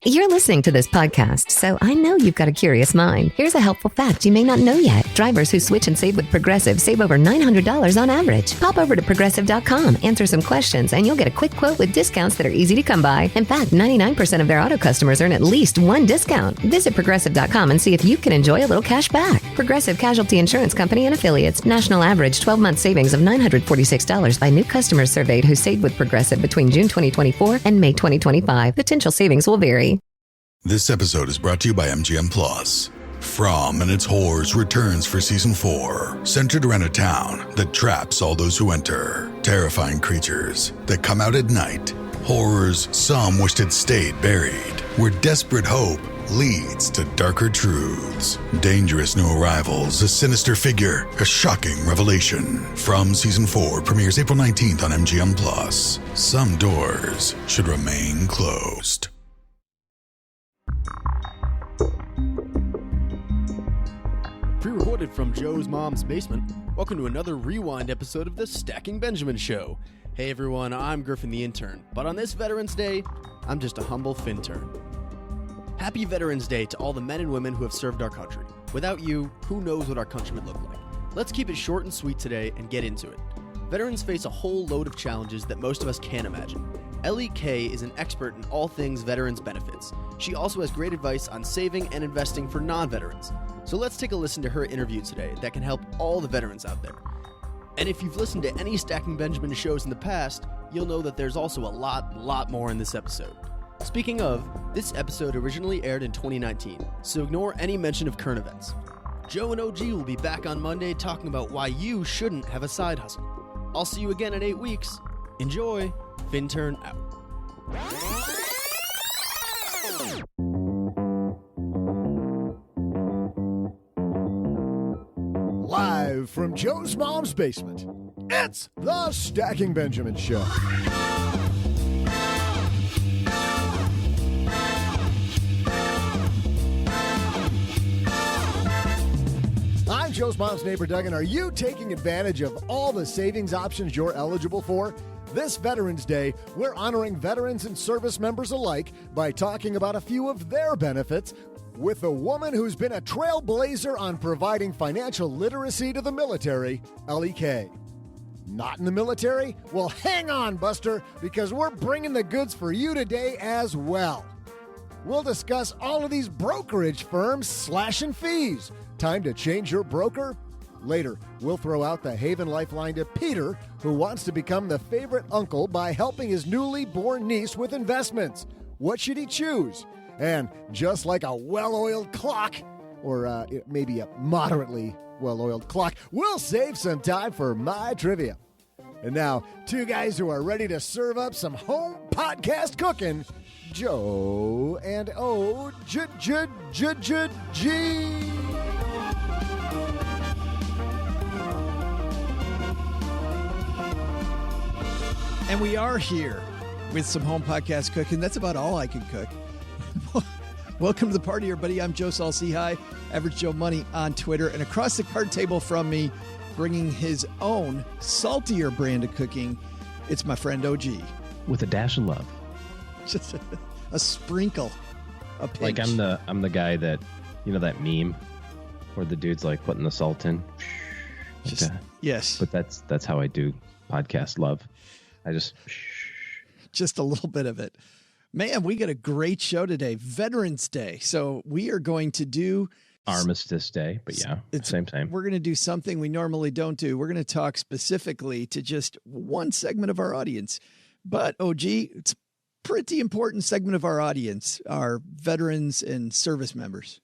You're listening to this podcast, so I know you've got a curious mind. Here's a helpful fact you may not know yet. Drivers who switch and save with Progressive save over $900 on average. Pop over to Progressive.com, answer some questions, and you'll get a quick quote with discounts that are easy to come by. In fact, 99% of their auto customers earn at least one discount. Visit Progressive.com and see if you can enjoy a little cash back. Progressive Casualty Insurance Company and Affiliates. National average 12-month savings of $946 by new customers surveyed who saved with Progressive between June 2024 and May 2025. Potential savings will vary. This episode is brought to you by MGM Plus. From and its Horrors returns for season 4, centered around a town that traps all those who enter. Terrifying creatures that come out at night. Horrors some wished had stayed buried. Where desperate hope leads to darker truths. Dangerous new arrivals, a sinister figure, a shocking revelation. From season 4 premieres April 19th on MGM Plus. Some doors should remain closed. Pre-recorded from Joe's mom's basement, welcome to another rewind episode of the Stacking Benjamin Show. Hey everyone, I'm Griffin the intern, but on this Veterans Day, I'm just a humble Fintern. Happy Veterans Day to all the men and women who have served our country. Without you, who knows what our country would look like. Let's keep it short and sweet today and get into it. Veterans face a whole load of challenges that most of us can't imagine. Ellie Kay is an expert in all things veterans benefits. She also has great advice on saving and investing for non-veterans. So let's take a listen to her interview today that can help all the veterans out there. And if you've listened to any Stacking Benjamin shows in the past, you'll know that there's also a lot more in this episode. Speaking of, this episode originally aired in 2019, so ignore any mention of current events. Joe and OG will be back on Monday talking about why you shouldn't have a side hustle. I'll see you again in 8 weeks. Enjoy. Fintern out. Live from Joe's mom's basement, it's the Stacking Benjamin Show. I'm Joe's mom's neighbor, Doug, and are you taking advantage of all the savings options you're eligible for? This Veterans Day, we're honoring veterans and service members alike by talking about a few of their benefits with a woman who's been a trailblazer on providing financial literacy to the military, Ellie Kay. Not in the military? Well, hang on, Buster, because we're bringing the goods for you today as well. We'll discuss all of these brokerage firms slashing fees. Time to change your broker? Later, we'll throw out the Haven Lifeline to Peter, who wants to become the favorite uncle by helping his newly born niece with investments. What should he choose? And just like a well-oiled clock, or maybe a moderately well-oiled clock, we'll save some time for my trivia. And now, two guys who are ready to serve up some home podcast cooking, Joe and O-G. And we are here with some home podcast cooking. That's about all I can cook. Welcome to the party, everybody. I'm Joe Saul-Sehy, Average Joe Money on Twitter. And across the card table from me, bringing his own saltier brand of cooking, it's my friend OG. With a dash of love. Just a sprinkle, a pinch. Like I'm the guy that, you know, that meme where the dude's like putting the salt in. Just, yes. But that's how I do podcast love. I just a little bit of it. Man, we got a great show today. Veterans Day. So we are going to do Armistice Day, but yeah, same. We're going to do something we normally don't do. We're going to talk specifically to just one segment of our audience. But OG, it's a pretty important segment of our audience, our veterans and service members.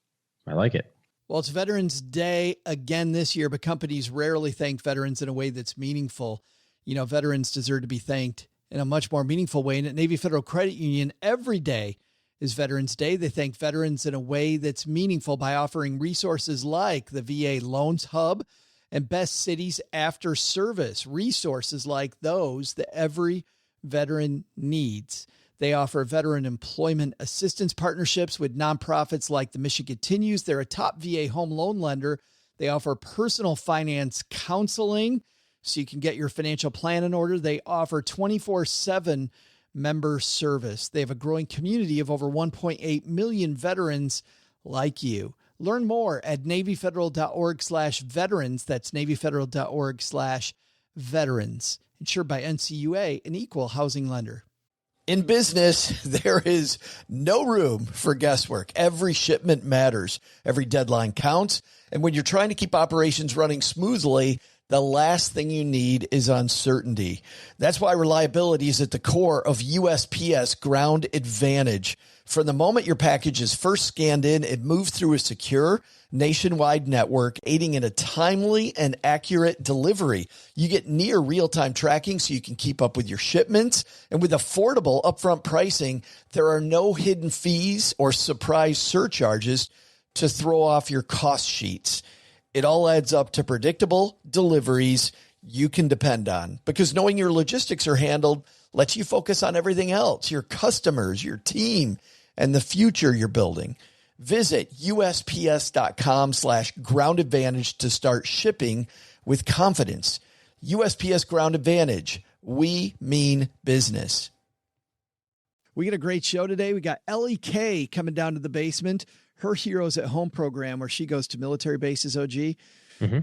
I like it. Well, it's Veterans Day again this year, but companies rarely thank veterans in a way that's meaningful. You know, veterans deserve to be thanked in a much more meaningful way. And at Navy Federal Credit Union, every day is Veterans Day. They thank veterans in a way that's meaningful by offering resources like the VA Loans Hub and Best Cities After Service, resources like those that every veteran needs. They offer veteran employment assistance partnerships with nonprofits like the Mission Continues. They're a top VA home loan lender. They offer personal finance counseling so you can get your financial plan in order. They offer 24/7 member service. They have a growing community of over 1.8 million veterans like you. Learn more at NavyFederal.org/veterans. That's NavyFederal.org/veterans. Insured by NCUA, an equal housing lender. In business, there is no room for guesswork. Every shipment matters. Every deadline counts. And when you're trying to keep operations running smoothly, the last thing you need is uncertainty. That's why reliability is at the core of USPS Ground Advantage. From the moment your package is first scanned in, it moves through a secure nationwide network, aiding in a timely and accurate delivery. You get near real-time tracking so you can keep up with your shipments. And with affordable upfront pricing, there are no hidden fees or surprise surcharges to throw off your cost sheets. It all adds up to predictable deliveries you can depend on, because knowing your logistics are handled lets you focus on everything else, your customers, your team, and the future you're building. Visit USPS.com/Ground Advantage to start shipping with confidence. USPS Ground Advantage. We mean business. We got a great show today. We got Ellie Kay coming down to the basement. Her Heroes at Home program, where she goes to military bases, OG. Mm-hmm.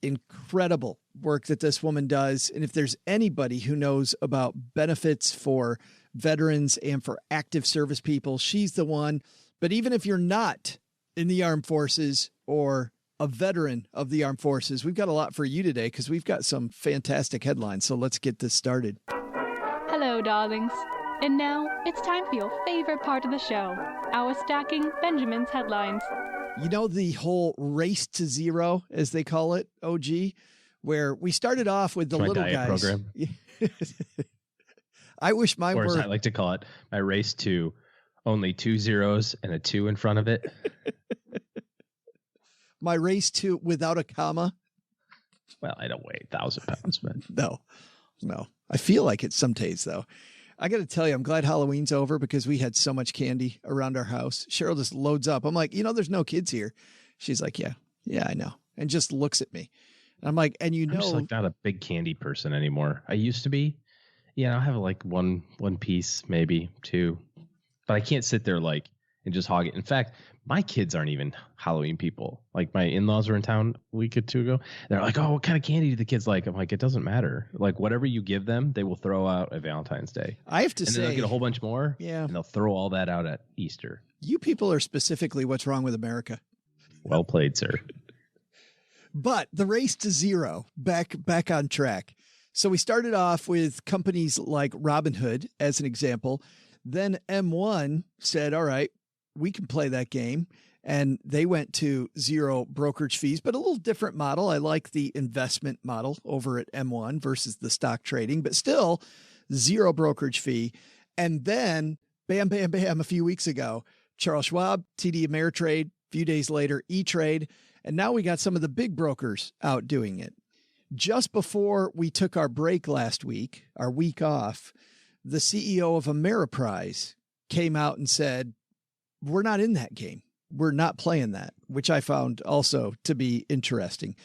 Incredible work that this woman does. And if there's anybody who knows about benefits for veterans and for active service people, she's the one. But even if you're not in the armed forces or a veteran of the armed forces, we've got a lot for you today because we've got some fantastic headlines. So let's get this started. Hello, darlings. And now it's time for your favorite part of the show, our Stacking Benjamin's headlines. You know, the whole race to zero, as they call it, OG, where we started off with the my little diet guys. Program. I wish mine or were. As I like to call it, my race to only 2 zeros and a 2 in front of it. My race to without a comma. Well, I don't weigh 1,000 pounds, but No. I feel like it some days, though. I got to tell you, I'm glad Halloween's over because we had so much candy around our house. Cheryl just loads up. I'm like, there's no kids here. She's like, yeah, I know. And just looks at me. And I'm like, and I'm just like not a big candy person anymore. I used to be. Yeah, I'll have like one piece, maybe 2. But I can't sit there and just hog it. In fact, my kids aren't even Halloween people. Like my in-laws were in town a week or 2 ago. They're like, oh, what kind of candy do the kids like? I'm like, it doesn't matter. Like whatever you give them, they will throw out at Valentine's Day. I have to say, then they'll get a whole bunch more. Yeah. And they'll throw all that out at Easter. You people are specifically what's wrong with America. Well played, sir. But the race to zero, back on track. So we started off with companies like Robinhood as an example. Then M1 said, all right, we can play that game. And they went to zero brokerage fees, but a little different model. I like the investment model over at M1 versus the stock trading, but still zero brokerage fee. And then bam, bam, bam, a few weeks ago, Charles Schwab, TD Ameritrade, a few days later, E-Trade. And now we got some of the big brokers out doing it. Just before we took our break last week, our week off, the CEO of Ameriprise came out and said, we're not in that game. We're not playing that, which I found also to be interesting.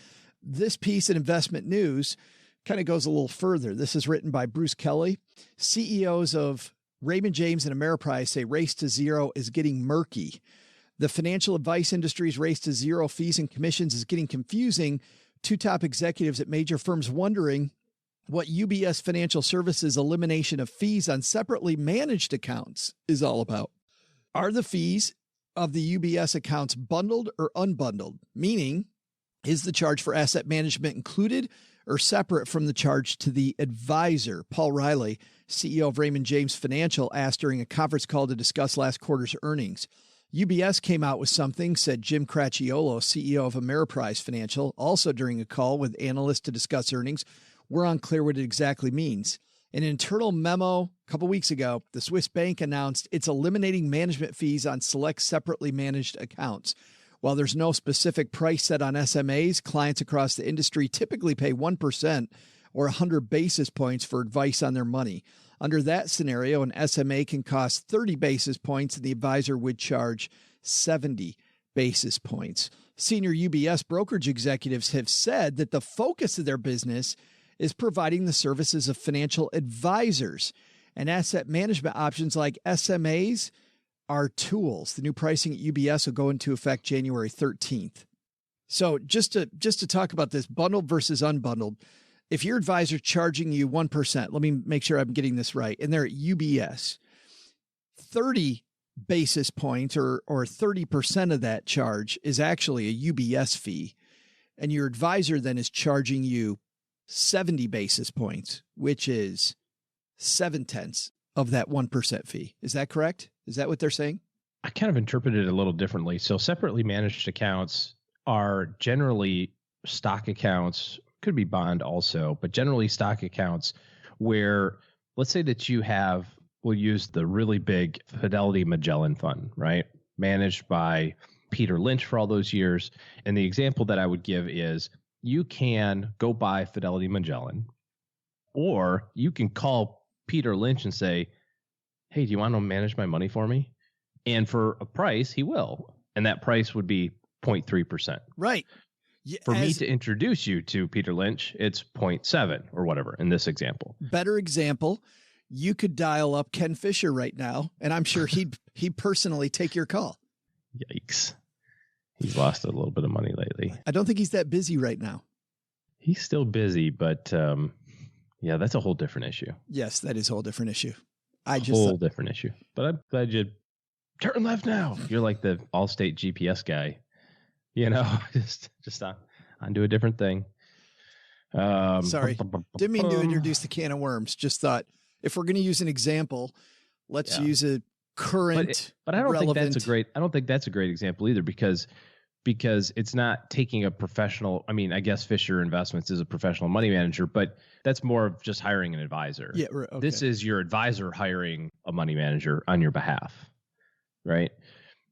This piece in Investment News kind of goes a little further. This is written by Bruce Kelly. CEOs of Raymond James and Ameriprise say race to zero is getting murky. The financial advice industry's race to zero fees and commissions is getting confusing. 2 top executives at major firms wondering what UBS Financial Services elimination of fees on separately managed accounts is all about. Are the fees of the UBS accounts bundled or unbundled? Meaning, is the charge for asset management included or separate from the charge to the advisor? Paul Riley, CEO of Raymond James Financial, asked during a conference call to discuss last quarter's earnings. UBS came out with something, said Jim Cracchiolo, CEO of Ameriprise Financial, also during a call with analysts to discuss earnings. We're unclear what it exactly means. In an internal memo a couple weeks ago, the Swiss bank announced it's eliminating management fees on select separately managed accounts. While there's no specific price set on SMAs, clients across the industry typically pay 1% or 100 basis points for advice on their money. Under that scenario, an SMA can cost 30 basis points and the advisor would charge 70 basis points. Senior UBS brokerage executives have said that the focus of their business is providing the services of financial advisors. And asset management options like SMAs are tools. The new pricing at UBS will go into effect January 13th. So just to talk about this bundled versus unbundled, if your advisor charging you 1%, let me make sure I'm getting this right, and they're at UBS, 30 basis points or 30% of that charge is actually a UBS fee. And your advisor then is charging you 70 basis points, which is 0.7 of that 1% fee. Is that correct? Is that what they're saying? I kind of interpreted it a little differently. So separately managed accounts are generally stock accounts, could be bond also, but generally stock accounts where, let's say that you have, we'll use the really big Fidelity Magellan Fund, right? Managed by Peter Lynch for all those years. And the example that I would give is you can go buy Fidelity Magellan, or you can call Peter Lynch and say, hey, do you want to manage my money for me? And for a price, he will. And that price would be 0.3%. Right. For me to introduce you to Peter Lynch, it's 0.7 or whatever in this example. Better example, you could dial up Ken Fisher right now, and I'm sure he'd personally take your call. Yikes. He's lost a little bit of money lately. I don't think he's that busy right now. He's still busy, but yeah, that's a whole different issue. Yes, that is a whole different issue. Different issue. But I'm glad you turn left now. You're like the Allstate GPS guy. You know, just on do a different thing. Sorry, didn't mean to introduce the can of worms. Just thought if we're going to use an example, let's use a current. But I don't think that's a great example either because it's not taking a professional. I mean, I guess Fisher Investments is a professional money manager, but that's more of just hiring an advisor. Yeah, okay. This is your advisor hiring a money manager on your behalf, right?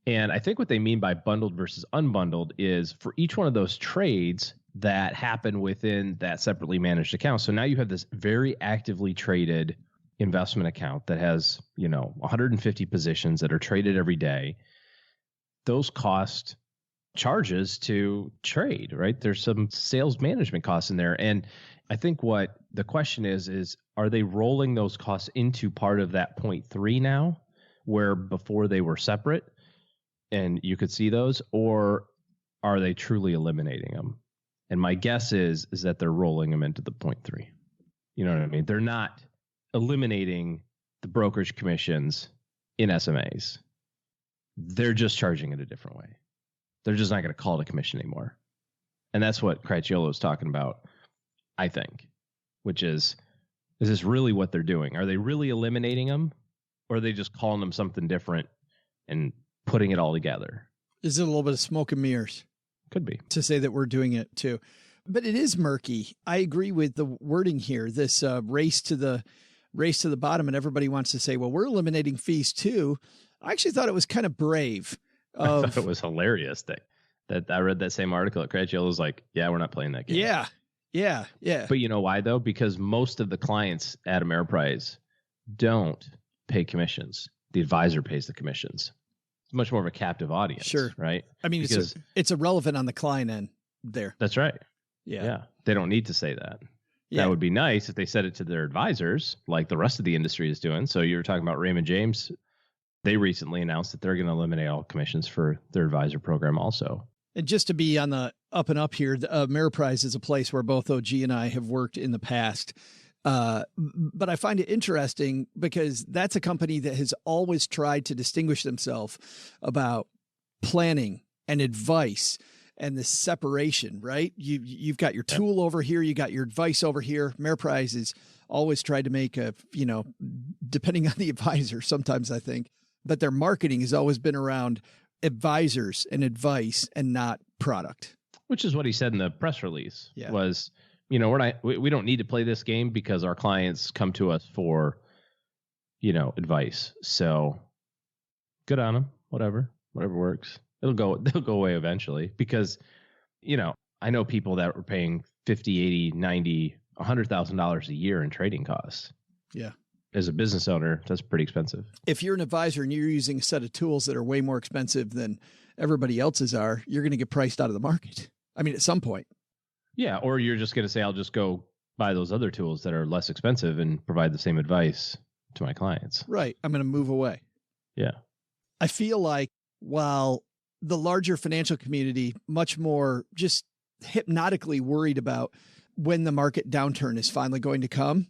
And I think what they mean by bundled versus unbundled is for each one of those trades that happen within that separately managed account. So now you have this very actively traded investment account that has, 150 positions that are traded every day. Those cost charges to trade, right? There's some sales management costs in there. And I think what the question is are they rolling those costs into part of that 0.3 now, where before they were separate? And you could see those, or are they truly eliminating them? And my guess is that they're rolling them into the 0.3. You know what I mean? They're not eliminating the brokerage commissions in SMAs. They're just charging it a different way. They're just not going to call it a commission anymore. And that's what Cracchiolo is talking about, I think, which is this really what they're doing? Are they really eliminating them, or are they just calling them something different and putting it all together? Is it a little bit of smoke and mirrors? Could be. To say that we're doing it too. But it is murky. I agree with the wording here. This race to the bottom, and everybody wants to say, well, we're eliminating fees too. I actually thought it was kind of brave. I thought it was hilarious that I read that same article at Cracchiolo was like, yeah, we're not playing that game. Yeah. But you know why though? Because most of the clients at Ameriprise don't pay commissions. The advisor pays the commissions. It's much more of a captive audience. Sure. Right. I mean, it's irrelevant on the client end there. That's right. Yeah. They don't need to say that. Yeah. That would be nice if they said it to their advisors like the rest of the industry is doing. So you were talking about Raymond James. They recently announced that they're going to eliminate all commissions for their advisor program also. And just to be on the up and up here, Ameriprise is a place where both OG and I have worked in the past. But I find it interesting because that's a company that has always tried to distinguish themselves about planning and advice and the separation, right? You've got your tool over here, you got your advice over here. Ameriprise has always tried to make depending on the advisor, sometimes I think, but their marketing has always been around advisors and advice and not product. Which is what he said in the press release was, we don't need to play this game because our clients come to us for, advice. So good on them, whatever works. They'll go away eventually because, I know people that were paying $50, $80, $90, $100,000 a year in trading costs. Yeah. As a business owner, that's pretty expensive. If you're an advisor and you're using a set of tools that are way more expensive than everybody else's are, you're going to get priced out of the market. I mean, at some point. Yeah. Or you're just going to say, I'll just go buy those other tools that are less expensive and provide the same advice to my clients. Right. I'm going to move away. Yeah. I feel like while the larger financial community, much more just hypnotically worried about when the market downturn is finally going to come,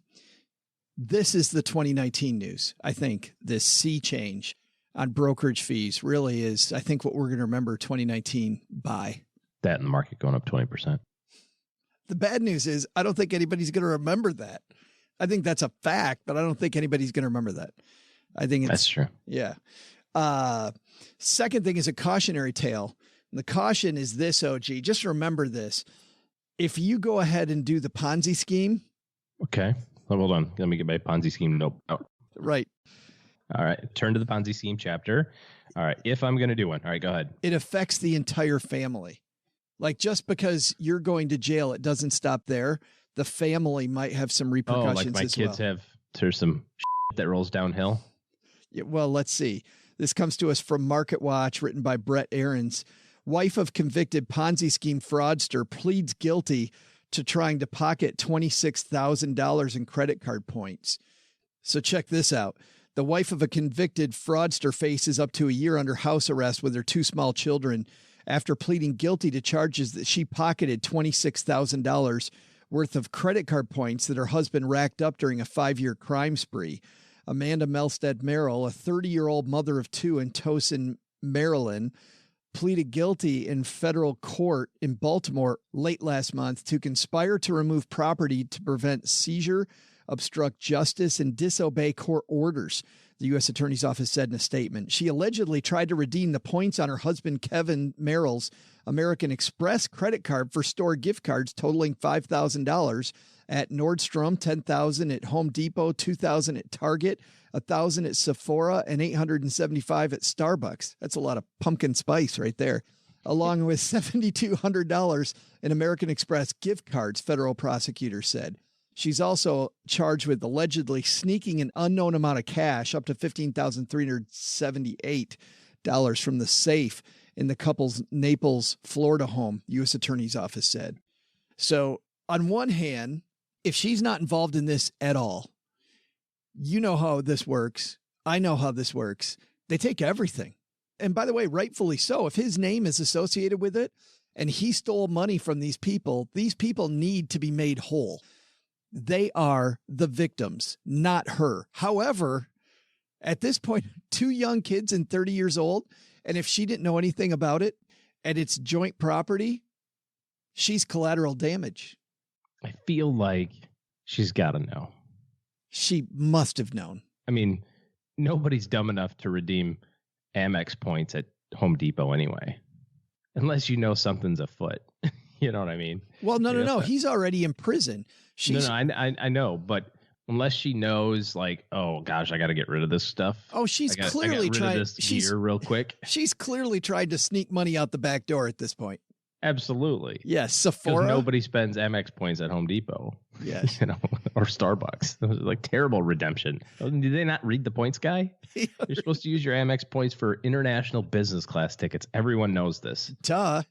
this is the 2019 news. I think this sea change on brokerage fees really is, I think, what we're going to remember 2019 by. That and the market going up 20%. The bad news is I don't think anybody's going to remember that. I think that's a fact, but I don't think anybody's going to remember that. I think that's true. Yeah. Second thing is a cautionary tale. And the caution is this, OG. Just remember this. If you go ahead and do the Ponzi scheme. Okay. Hold on. Let me get my Ponzi scheme note out. Right. All right. Turn to the Ponzi scheme chapter. All right. If I'm going to do one. All right. Go ahead. It affects the entire family. Like just because you're going to jail, it doesn't stop there. The family might have some repercussions as well. Like my kids have, there's some shit that rolls downhill. Yeah, well, let's see. This comes to us from Market Watch, written by Brett Ahrens. Wife of convicted Ponzi scheme fraudster pleads guilty to trying to pocket $26,000 in credit card points. So check this out. The wife of a convicted fraudster faces up to a year under house arrest with her 2 small children after pleading guilty to charges that she pocketed $26,000 worth of credit card points that her husband racked up during a 5-year crime spree. Amanda Melstead Merrill, a 30-year-old mother of 2 in Towson, Maryland, pleaded guilty in federal court in Baltimore late last month to conspire to remove property to prevent seizure, obstruct justice, and disobey court orders, the U.S. Attorney's Office said in a statement. She allegedly tried to redeem the points on her husband Kevin Merrill's American Express credit card for store gift cards totaling $5,000 at Nordstrom, $10,000 at Home Depot, $2,000 at Target, $1,000 at Sephora, and $875 at Starbucks. That's a lot of pumpkin spice right there, along with $7,200 in American Express gift cards, federal prosecutors said. She's also charged with allegedly sneaking an unknown amount of cash, up to $15,378 from the safe in the couple's Naples, Florida home, U.S. Attorney's Office said. So on one hand, if she's not involved in this at all, you know how this works. I know how this works. They take everything. And by the way, rightfully so. If his name is associated with it and he stole money from these people need to be made whole. They are the victims, not her. However, at this point, 2 young kids and 30 years old, and if she didn't know anything about it and it's joint property, she's collateral damage. I feel like she's got to know. She must have known. I mean, nobody's dumb enough to redeem Amex points at Home Depot anyway, unless you know something's afoot. You know what I mean? Well, no. He's already in prison. I know, but unless she knows, like, oh gosh, I got to get rid of this stuff. Oh, she's clearly trying. She's real quick. She's clearly tried to sneak money out the back door at this point. Absolutely. Yes, Sephora. Nobody spends Amex points at Home Depot. Yes, or Starbucks. It was like terrible redemption. Did they not read the points guy? You're supposed to use your Amex points for international business class tickets. Everyone knows this. Duh.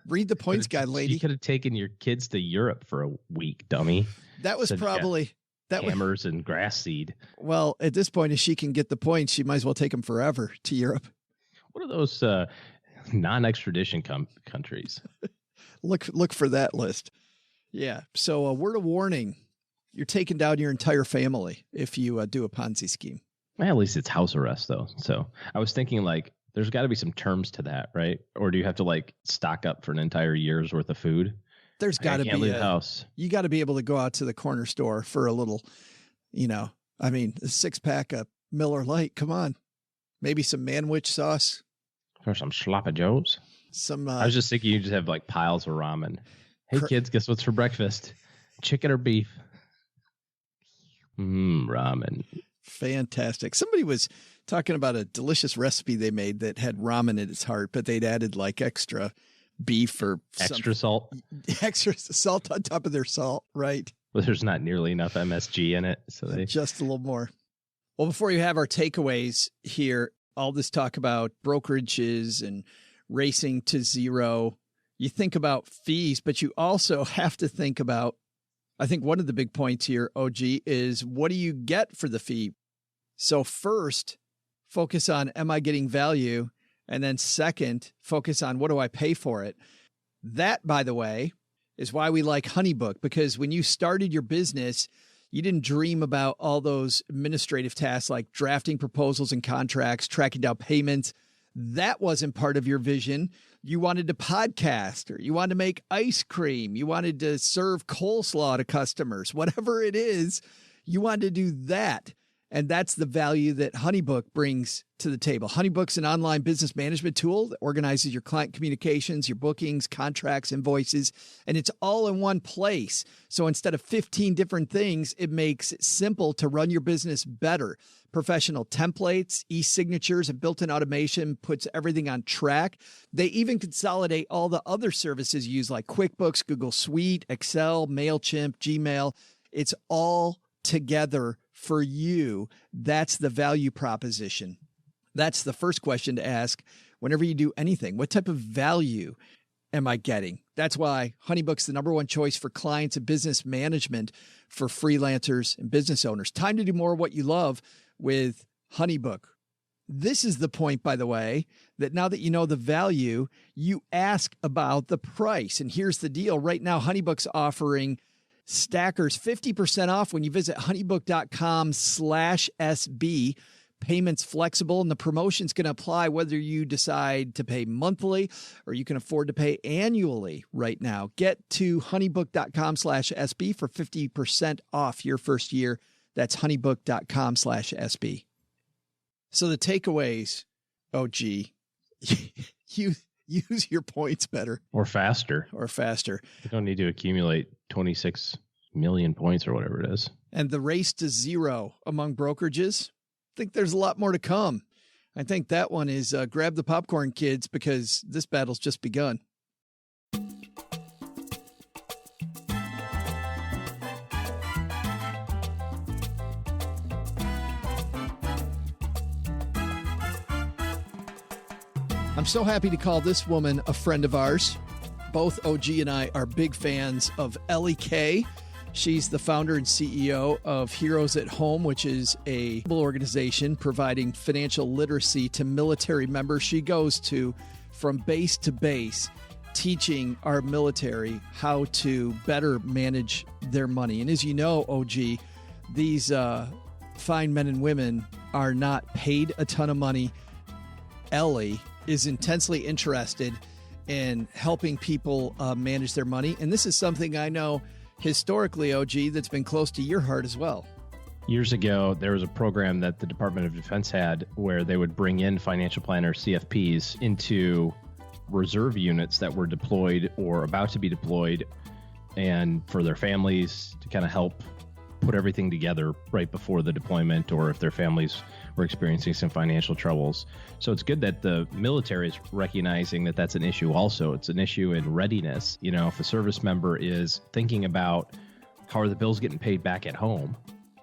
Read the points guide, lady. You could have taken your kids to Europe for a week, dummy. That was probably hammers and grass seed. Well, at this point, if she can get the points, she might as well take them forever to Europe. What are those non-extradition countries? Look for that list. Yeah. So a word of warning: you're taking down your entire family if you do a Ponzi scheme. Well, at least it's house arrest, though. So I was thinking, like, there's got to be some terms to that, right? Or do you have to like stock up for an entire year's worth of food? There's got to be leave the house. You got to be able to go out to the corner store for a little, a 6-pack of Miller Lite. Come on, maybe some Manwich sauce or some Sloppy Joes. I was just thinking you just have like piles of ramen. Hey kids, guess what's for breakfast? Chicken or beef? Ramen. Fantastic. Somebody was talking about a delicious recipe they made that had ramen at its heart, but they'd added like extra beef or extra salt on top of their salt. Right. Well, there's not nearly enough MSG in it. So just a little more. Well, before you have our takeaways here, all this talk about brokerages and racing to zero, you think about fees, but you also have to think about I think one of the big points here, OG, is what do you get for the fee? So first, focus on, am I getting value? And then second, focus on what do I pay for it? That, by the way, is why we like HoneyBook, because when you started your business, you didn't dream about all those administrative tasks like drafting proposals and contracts, tracking down payments. That wasn't part of your vision. You wanted to podcast, or you wanted to make ice cream. You wanted to serve coleslaw to customers, whatever it is, you wanted to do that. And that's the value that HoneyBook brings to the table. HoneyBook's an online business management tool that organizes your client communications, your bookings, contracts, invoices, and it's all in one place. So instead of 15 different things, it makes it simple to run your business better. Professional templates, e-signatures, and built-in automation puts everything on track. They even consolidate all the other services you use like QuickBooks, Google Suite, Excel, MailChimp, Gmail. It's all together for you. That's the value proposition. That's the first question to ask whenever you do anything. What type of value am I getting? That's why HoneyBook's the number one choice for clients and business management for freelancers and business owners. Time to do more of what you love with HoneyBook. This is the point, by the way, that now that you know the value, you ask about the price. And here's the deal. Right now, HoneyBook's offering stackers 50% off when you visit honeybook.com/SB. Payments flexible, and the promotion's going to apply whether you decide to pay monthly or you can afford to pay annually right now. Get to honeybook.com/SB for 50% off your first year. That's honeybook.com/SB. So the takeaways, OG, use your points better. Or faster. Or faster. You don't need to accumulate 26 million points or whatever it is. And the race to zero among brokerages, I think there's a lot more to come. I think that one is grab the popcorn, kids, because this battle's just begun. I'm so happy to call this woman a friend of ours. Both OG and I are big fans of Ellie Kay. She's the founder and CEO of Heroes at Home, which is a organization providing financial literacy to military members. She goes to from base to base, teaching our military how to better manage their money. And as you know, OG, these fine men and women are not paid a ton of money. Ellie is intensely interested in helping people manage their money. And this is something I know historically, OG, that's been close to your heart as well. Years ago, there was a program that the Department of Defense had where they would bring in financial planners, CFPs, into reserve units that were deployed or about to be deployed, and for their families to kind of help put everything together right before the deployment, or if their families were experiencing some financial troubles. So it's good that the military is recognizing that that's an issue also. It's an issue in readiness. You know, if a service member is thinking about how are the bills getting paid back at home,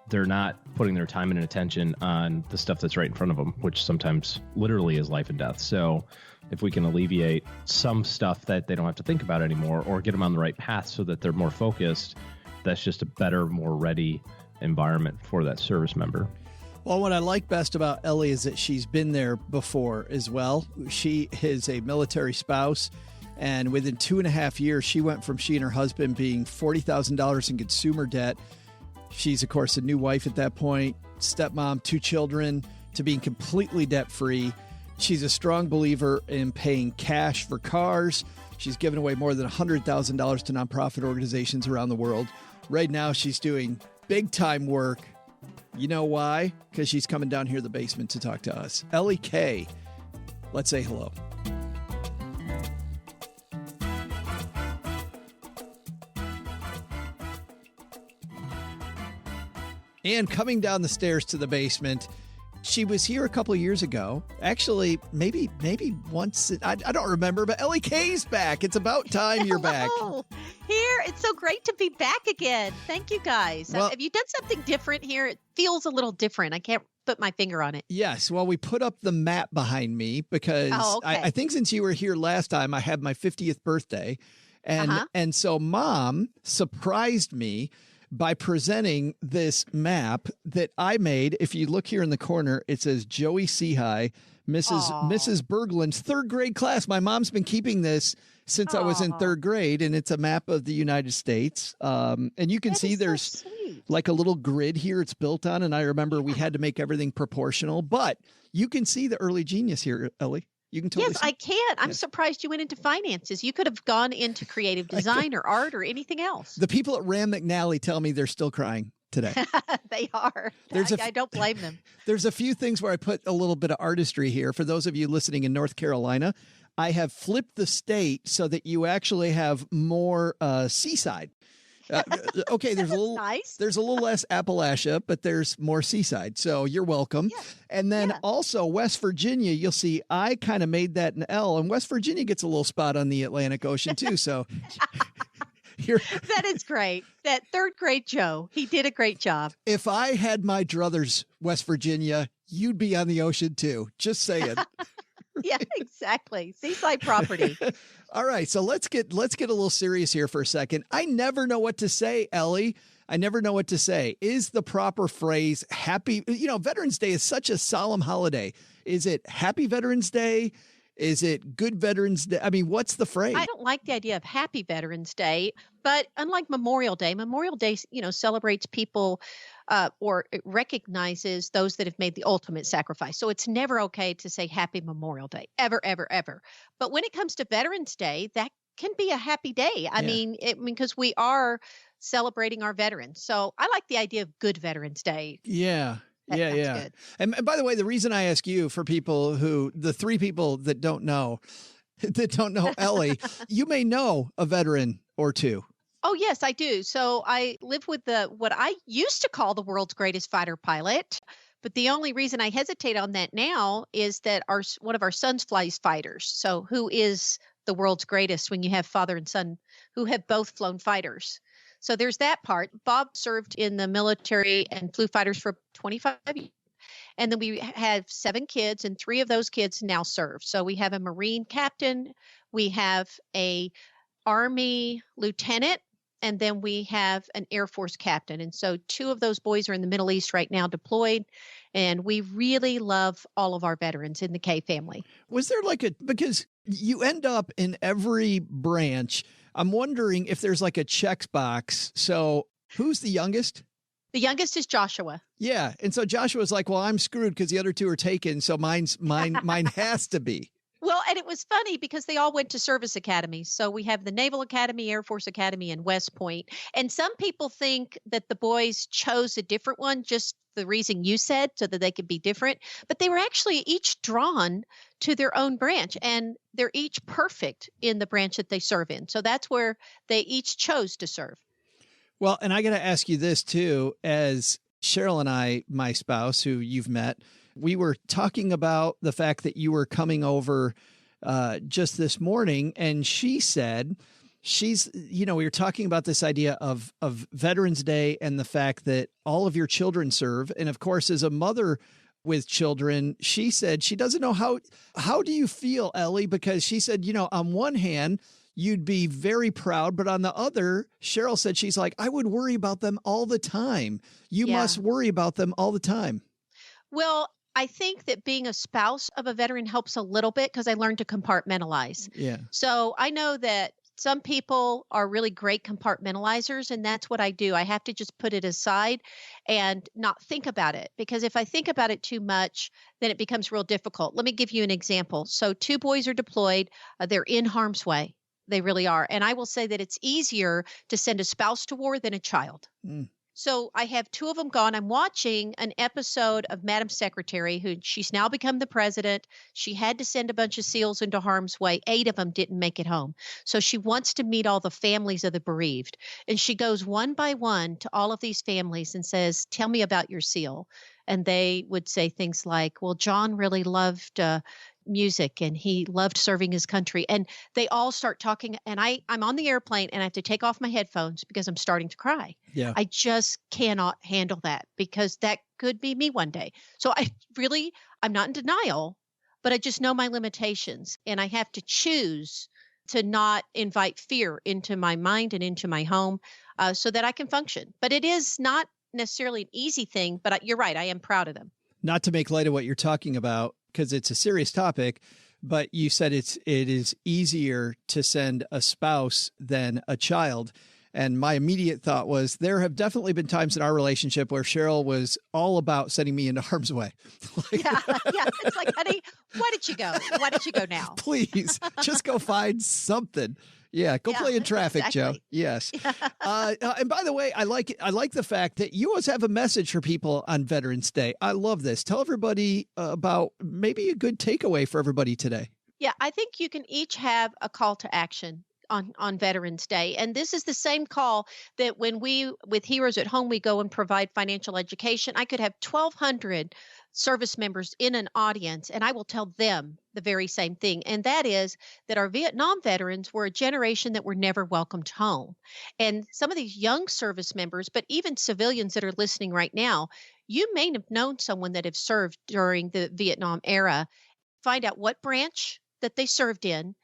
they're not putting their time and attention on the stuff that's right in front of them, which sometimes literally is life and death. So if we can alleviate some stuff that they don't have to think about anymore, or get them on the right path so that they're more focused, that's just a better, more ready environment for that service member. Well, what I like best about Ellie is that she's been there before as well. She is a military spouse, and within 2.5 years, she went from she and her husband being $40,000 in consumer debt. She's, of course, a new wife at that point, stepmom, 2 children, to being completely debt-free. She's a strong believer in paying cash for cars. She's given away more than $100,000 to nonprofit organizations around the world. Right now, she's doing big-time work. You know why? Because she's coming down here to the basement to talk to us. Ellie Kay, let's say hello. And coming down the stairs to the basement, she was here a couple of years ago. Actually, maybe once. I don't remember, but Ellie Kay's back. It's about time you're back. Here, it's so great to be back again. Thank you, guys. Well, have you done something different here? It feels a little different. I can't put my finger on it. Yes. Well, we put up the map behind me because okay. I think since you were here last time, I had my 50th birthday. And so Mom surprised me by presenting this map that I made. If you look here in the corner, it says Joey Seahigh, Mrs. Berglund's third grade class. My mom's been keeping this since I was in third grade, and it's a map of the United States. And you can see there's like a little grid here it's built on. And I remember we had to make everything proportional, but you can see the early genius here, Ellie. You can totally see. I can. I'm surprised you went into finances. You could have gone into creative design or art or anything else. The people at Rand McNally tell me they're still crying today. They are. I don't blame them. There's a few things where I put a little bit of artistry here. For those of you listening in North Carolina, I have flipped the state so that you actually have more seaside. Okay, there's a little less Appalachia, but there's more seaside. So you're welcome. Yeah. And then also West Virginia, you'll see I kind of made that an L, and West Virginia gets a little spot on the Atlantic Ocean too. So that is great. That third grade Joe, he did a great job. If I had my druthers, West Virginia, you'd be on the ocean too. Just saying. Yeah, exactly. Seaside property. All right, so let's get a little serious here for a second. I never know what to say, Ellie. I never know what to say. Is the proper phrase happy? Veterans Day is such a solemn holiday. Is it Happy Veterans Day? Is it Good Veterans Day? I mean, what's the phrase? I don't like the idea of Happy Veterans Day, but unlike Memorial Day, celebrates people or it recognizes those that have made the ultimate sacrifice. So it's never okay to say Happy Memorial Day, ever, ever, ever. But when it comes to Veterans Day, that can be a happy day. I mean, because we are celebrating our veterans. So I like the idea of Good Veterans Day. Yeah. Good. And by the way, the reason I ask you, for people the three people that don't know Ellie, you may know a veteran or two. Oh, yes, I do. So I live with what I used to call the world's greatest fighter pilot. But the only reason I hesitate on that now is that one of our sons flies fighters. So who is the world's greatest when you have father and son who have both flown fighters? So there's that part. Bob served in the military and flew fighters for 25 years. And then we have 7 kids, and 3 of those kids now serve. So we have a Marine captain, we have a Army lieutenant, and then we have an Air Force captain. And so 2 of those boys are in the Middle East right now deployed. And we really love all of our veterans in the Kay family. Was there because you end up in every branch, I'm wondering if there's like a checkbox. So who's the youngest? The youngest is Joshua. Yeah. And so Joshua's like, well, I'm screwed because the other 2 are taken. So mine has to be. Well, and it was funny because they all went to service academies. So we have the Naval Academy, Air Force Academy, and West Point. And some people think that the boys chose a different one, just the reason you said, so that they could be different. But they were actually each drawn to their own branch, and they're each perfect in the branch that they serve in. So that's where they each chose to serve. Well, and I got to ask you this too, as Cheryl and I, my spouse, who you've met, we were talking about the fact that you were coming over just this morning, and she said we were talking about this idea of Veterans Day and the fact that all of your children serve. And of course, as a mother with children, she said she doesn't know how do you feel, Ellie? Because she said, on one hand, you'd be very proud, but on the other, Cheryl said, she's like, I would worry about them all the time. You must worry about them all the time. Well, I think that being a spouse of a veteran helps a little bit because I learned to compartmentalize. Yeah. So I know that some people are really great compartmentalizers, and that's what I do. I have to just put it aside and not think about it, because if I think about it too much, then it becomes real difficult. Let me give you an example. So 2 boys are deployed. They're in harm's way. They really are. And I will say that it's easier to send a spouse to war than a child. Mm. So I have 2 of them gone. I'm watching an episode of Madam Secretary, who she's now become the president. She had to send a bunch of SEALs into harm's way. 8 of them didn't make it home. So she wants to meet all the families of the bereaved. And she goes one by one to all of these families and says, tell me about your SEAL. And they would say things like, well, John really loved music and he loved serving his country. And they all start talking, and I'm on the airplane and I have to take off my headphones because I'm starting to cry. Yeah. I just cannot handle that, because that could be me one day. So I'm not in denial, but I just know my limitations, and I have to choose to not invite fear into my mind and into my home so that I can function. But it is not necessarily an easy thing, but you're right. I am proud of them. Not to make light of what you're talking about, because it's a serious topic, but you said it is easier to send a spouse than a child. And my immediate thought was there have definitely been times in our relationship where Cheryl was all about sending me into harm's way. Yeah. It's like, honey, why did you go? Why did you go now? Please just go find something. Yeah, go play in traffic, exactly. Joe. Yes. And by the way, I like the fact that you always have a message for people on Veterans Day. I love this. Tell everybody about maybe a good takeaway for everybody today. Yeah, I think you can each have a call to action on Veterans Day. And this is the same call that when we, with Heroes at Home, we go and provide financial education. I could have 1,200 service members in an audience, and I will tell them the very same thing. And that is that our Vietnam veterans were a generation that were never welcomed home. And some of these young service members, but even civilians that are listening right now, you may have known someone that have served during the Vietnam era. Find out what branch that they served in,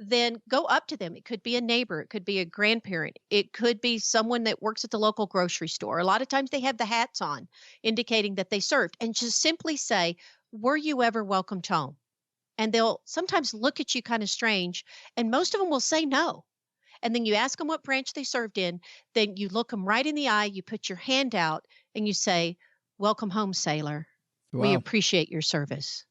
then go up to them. It could be a neighbor. It could be a grandparent. It could be someone that works at the local grocery store. A lot of times they have the hats on, indicating that they served. And just simply say, were you ever welcomed home? And they'll sometimes look at you kind of strange. And most of them will say no. And then you ask them what branch they served in. Then you look them right in the eye. You put your hand out and you say, welcome home, sailor. Wow. We appreciate your service.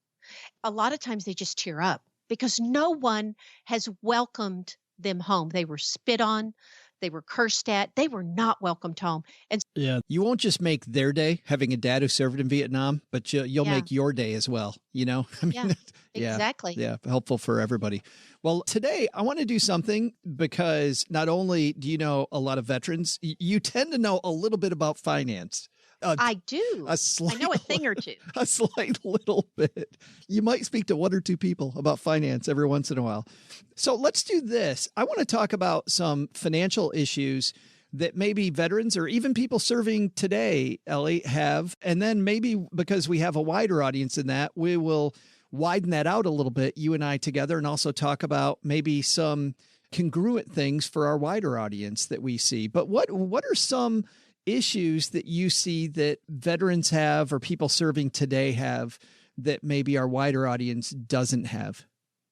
A lot of times they just tear up, because no one has welcomed them home. They were spit on. They were cursed at. They were not welcomed home. And yeah, you won't just make their day having a dad who served in Vietnam, but you'll make your day as well. You know, I mean, exactly. Yeah, helpful for everybody. Well, today I want to do something, because not only do you know a lot of veterans, you tend to know a little bit about finance. I do. I know a thing or two. A slight little bit. You might speak to one or two people about finance every once in a while. So let's do this. I want to talk about some financial issues that maybe veterans or even people serving today, Ellie, have. And then maybe because we have a wider audience in that, we will widen that out a little bit, you and I together, and also talk about maybe some congruent things for our wider audience that we see. But what are some issues that you see that veterans have or people serving today have that maybe our wider audience doesn't have?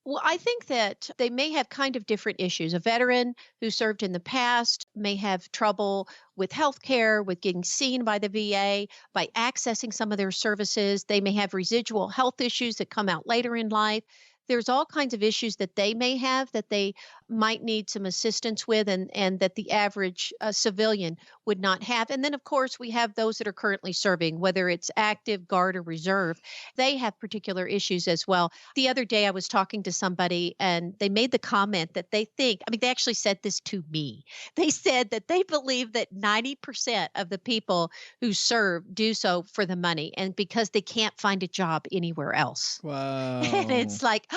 Well, I think that they may have kind of different issues. A veteran who served in the past may have trouble with health care, with getting seen by the VA, by accessing some of their services. They may have residual health issues that come out later in life. There's all kinds of issues that they may have that they might need some assistance with, and that the average civilian would not have. And then, of course, we have those that are currently serving, whether it's active, guard, or reserve. They have particular issues as well. The other day I was talking to somebody and they made the comment that they think, I mean, they actually said this to me. They said that they believe that 90% of the people who serve do so for the money and because they can't find a job anywhere else. Wow. And it's like,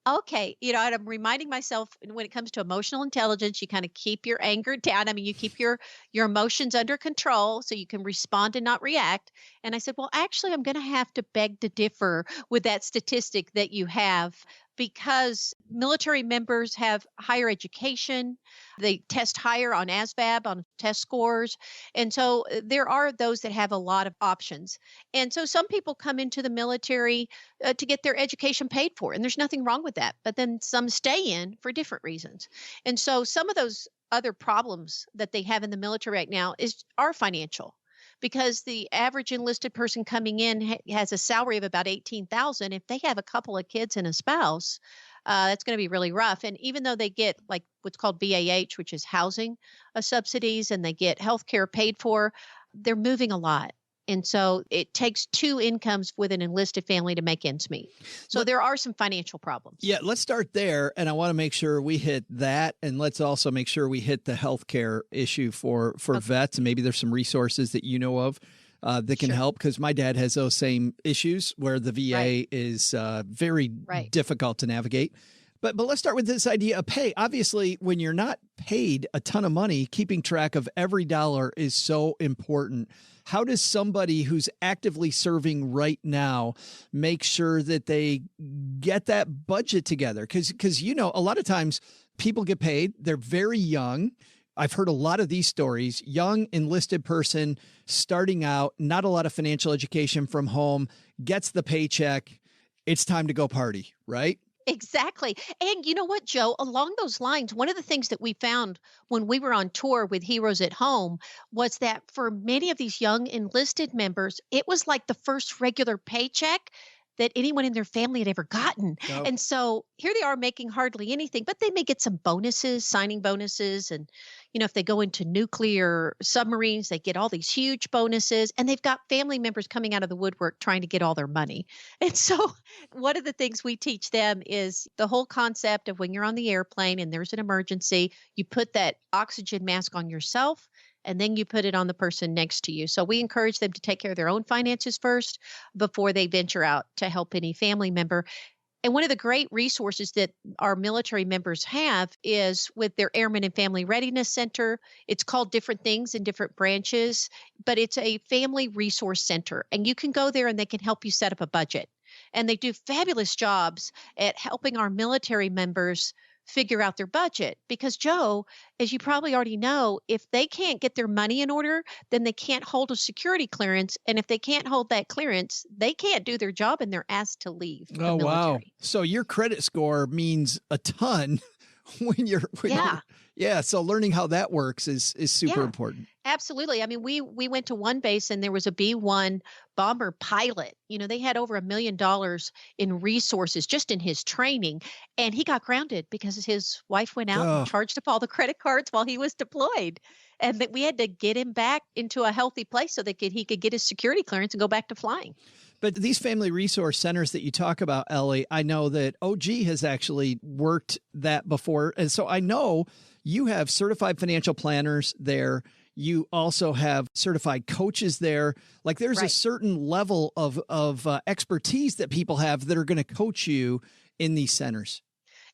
okay, and I'm reminding myself when it comes to emotional intelligence, you kind of keep your anger down. I mean, you keep your emotions under control so you can respond and not react. And I said, well, actually, I'm going to have to beg to differ with that statistic that you have, because military members have higher education. They test higher on ASVAB, on test scores. And so there are those that have a lot of options. And so some people come into the military to get their education paid for, and there's nothing wrong with that. But then some stay in for different reasons. And so some of those other problems that they have in the military right now are financial. Because the average enlisted person coming in has a salary of about $18,000. If they have a couple of kids and a spouse, that's going to be really rough. And even though they get like what's called BAH, which is housing subsidies, and they get health care paid for, they're moving a lot. And so it takes two incomes with an enlisted family to make ends meet. So there are some financial problems. Yeah, let's start there. And I want to make sure we hit that. And let's also make sure we hit the healthcare issue for vets. And maybe there's some resources that you know of that can help. Because my dad has those same issues where the VA is very difficult to navigate. But let's start with this idea of pay. Obviously, when you're not paid a ton of money, keeping track of every dollar is so important. How does somebody who's actively serving right now make sure that they get that budget together? Because a lot of times people get paid. They're very young. I've heard a lot of these stories. Young enlisted person starting out, not a lot of financial education from home, gets the paycheck. It's time to go party, right? Exactly. And you know what, Joe? Along those lines, one of the things that we found when we were on tour with Heroes at Home was that for many of these young enlisted members, it was like the first regular paycheck that anyone in their family had ever gotten. Oh. And so here they are making hardly anything, but they may get some bonuses, signing bonuses. And, if they go into nuclear submarines, they get all these huge bonuses, and they've got family members coming out of the woodwork trying to get all their money. And so one of the things we teach them is the whole concept of when you're on the airplane and there's an emergency, you put that oxygen mask on yourself, and then you put it on the person next to you. So we encourage them to take care of their own finances first before they venture out to help any family member. And one of the great resources that our military members have is with their Airmen and Family Readiness Center. It's called different things in different branches, but it's a family resource center. And you can go there and they can help you set up a budget. And they do fabulous jobs at helping our military members figure out their budget. Because, Joe, as you probably already know, if they can't get their money in order, then they can't hold a security clearance. And if they can't hold that clearance, they can't do their job and they're asked to leave the military. Wow. So your credit score means a ton when you're so learning how that works is super important. Absolutely. I mean, we went to one base and there was a B-1 bomber pilot. They had over $1 million in resources just in his training, and he got grounded because his wife went out and charged up all the credit cards while he was deployed. And that we had to get him back into a healthy place so that he could get his security clearance and go back to flying. But these family resource centers that you talk about, Ellie, I know that OG has actually worked that before. And so I know you have certified financial planners there. You also have certified coaches there. Like there's a certain level of expertise that people have that are going to coach you in these centers.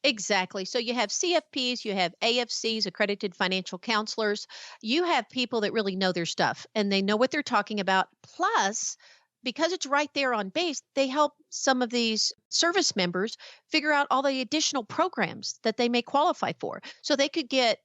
Exactly. So you have CFPs, you have AFCs, accredited financial counselors. You have people that really know their stuff and they know what they're talking about. Plus, because it's right there on base, they help some of these service members figure out all the additional programs that they may qualify for. So they could get,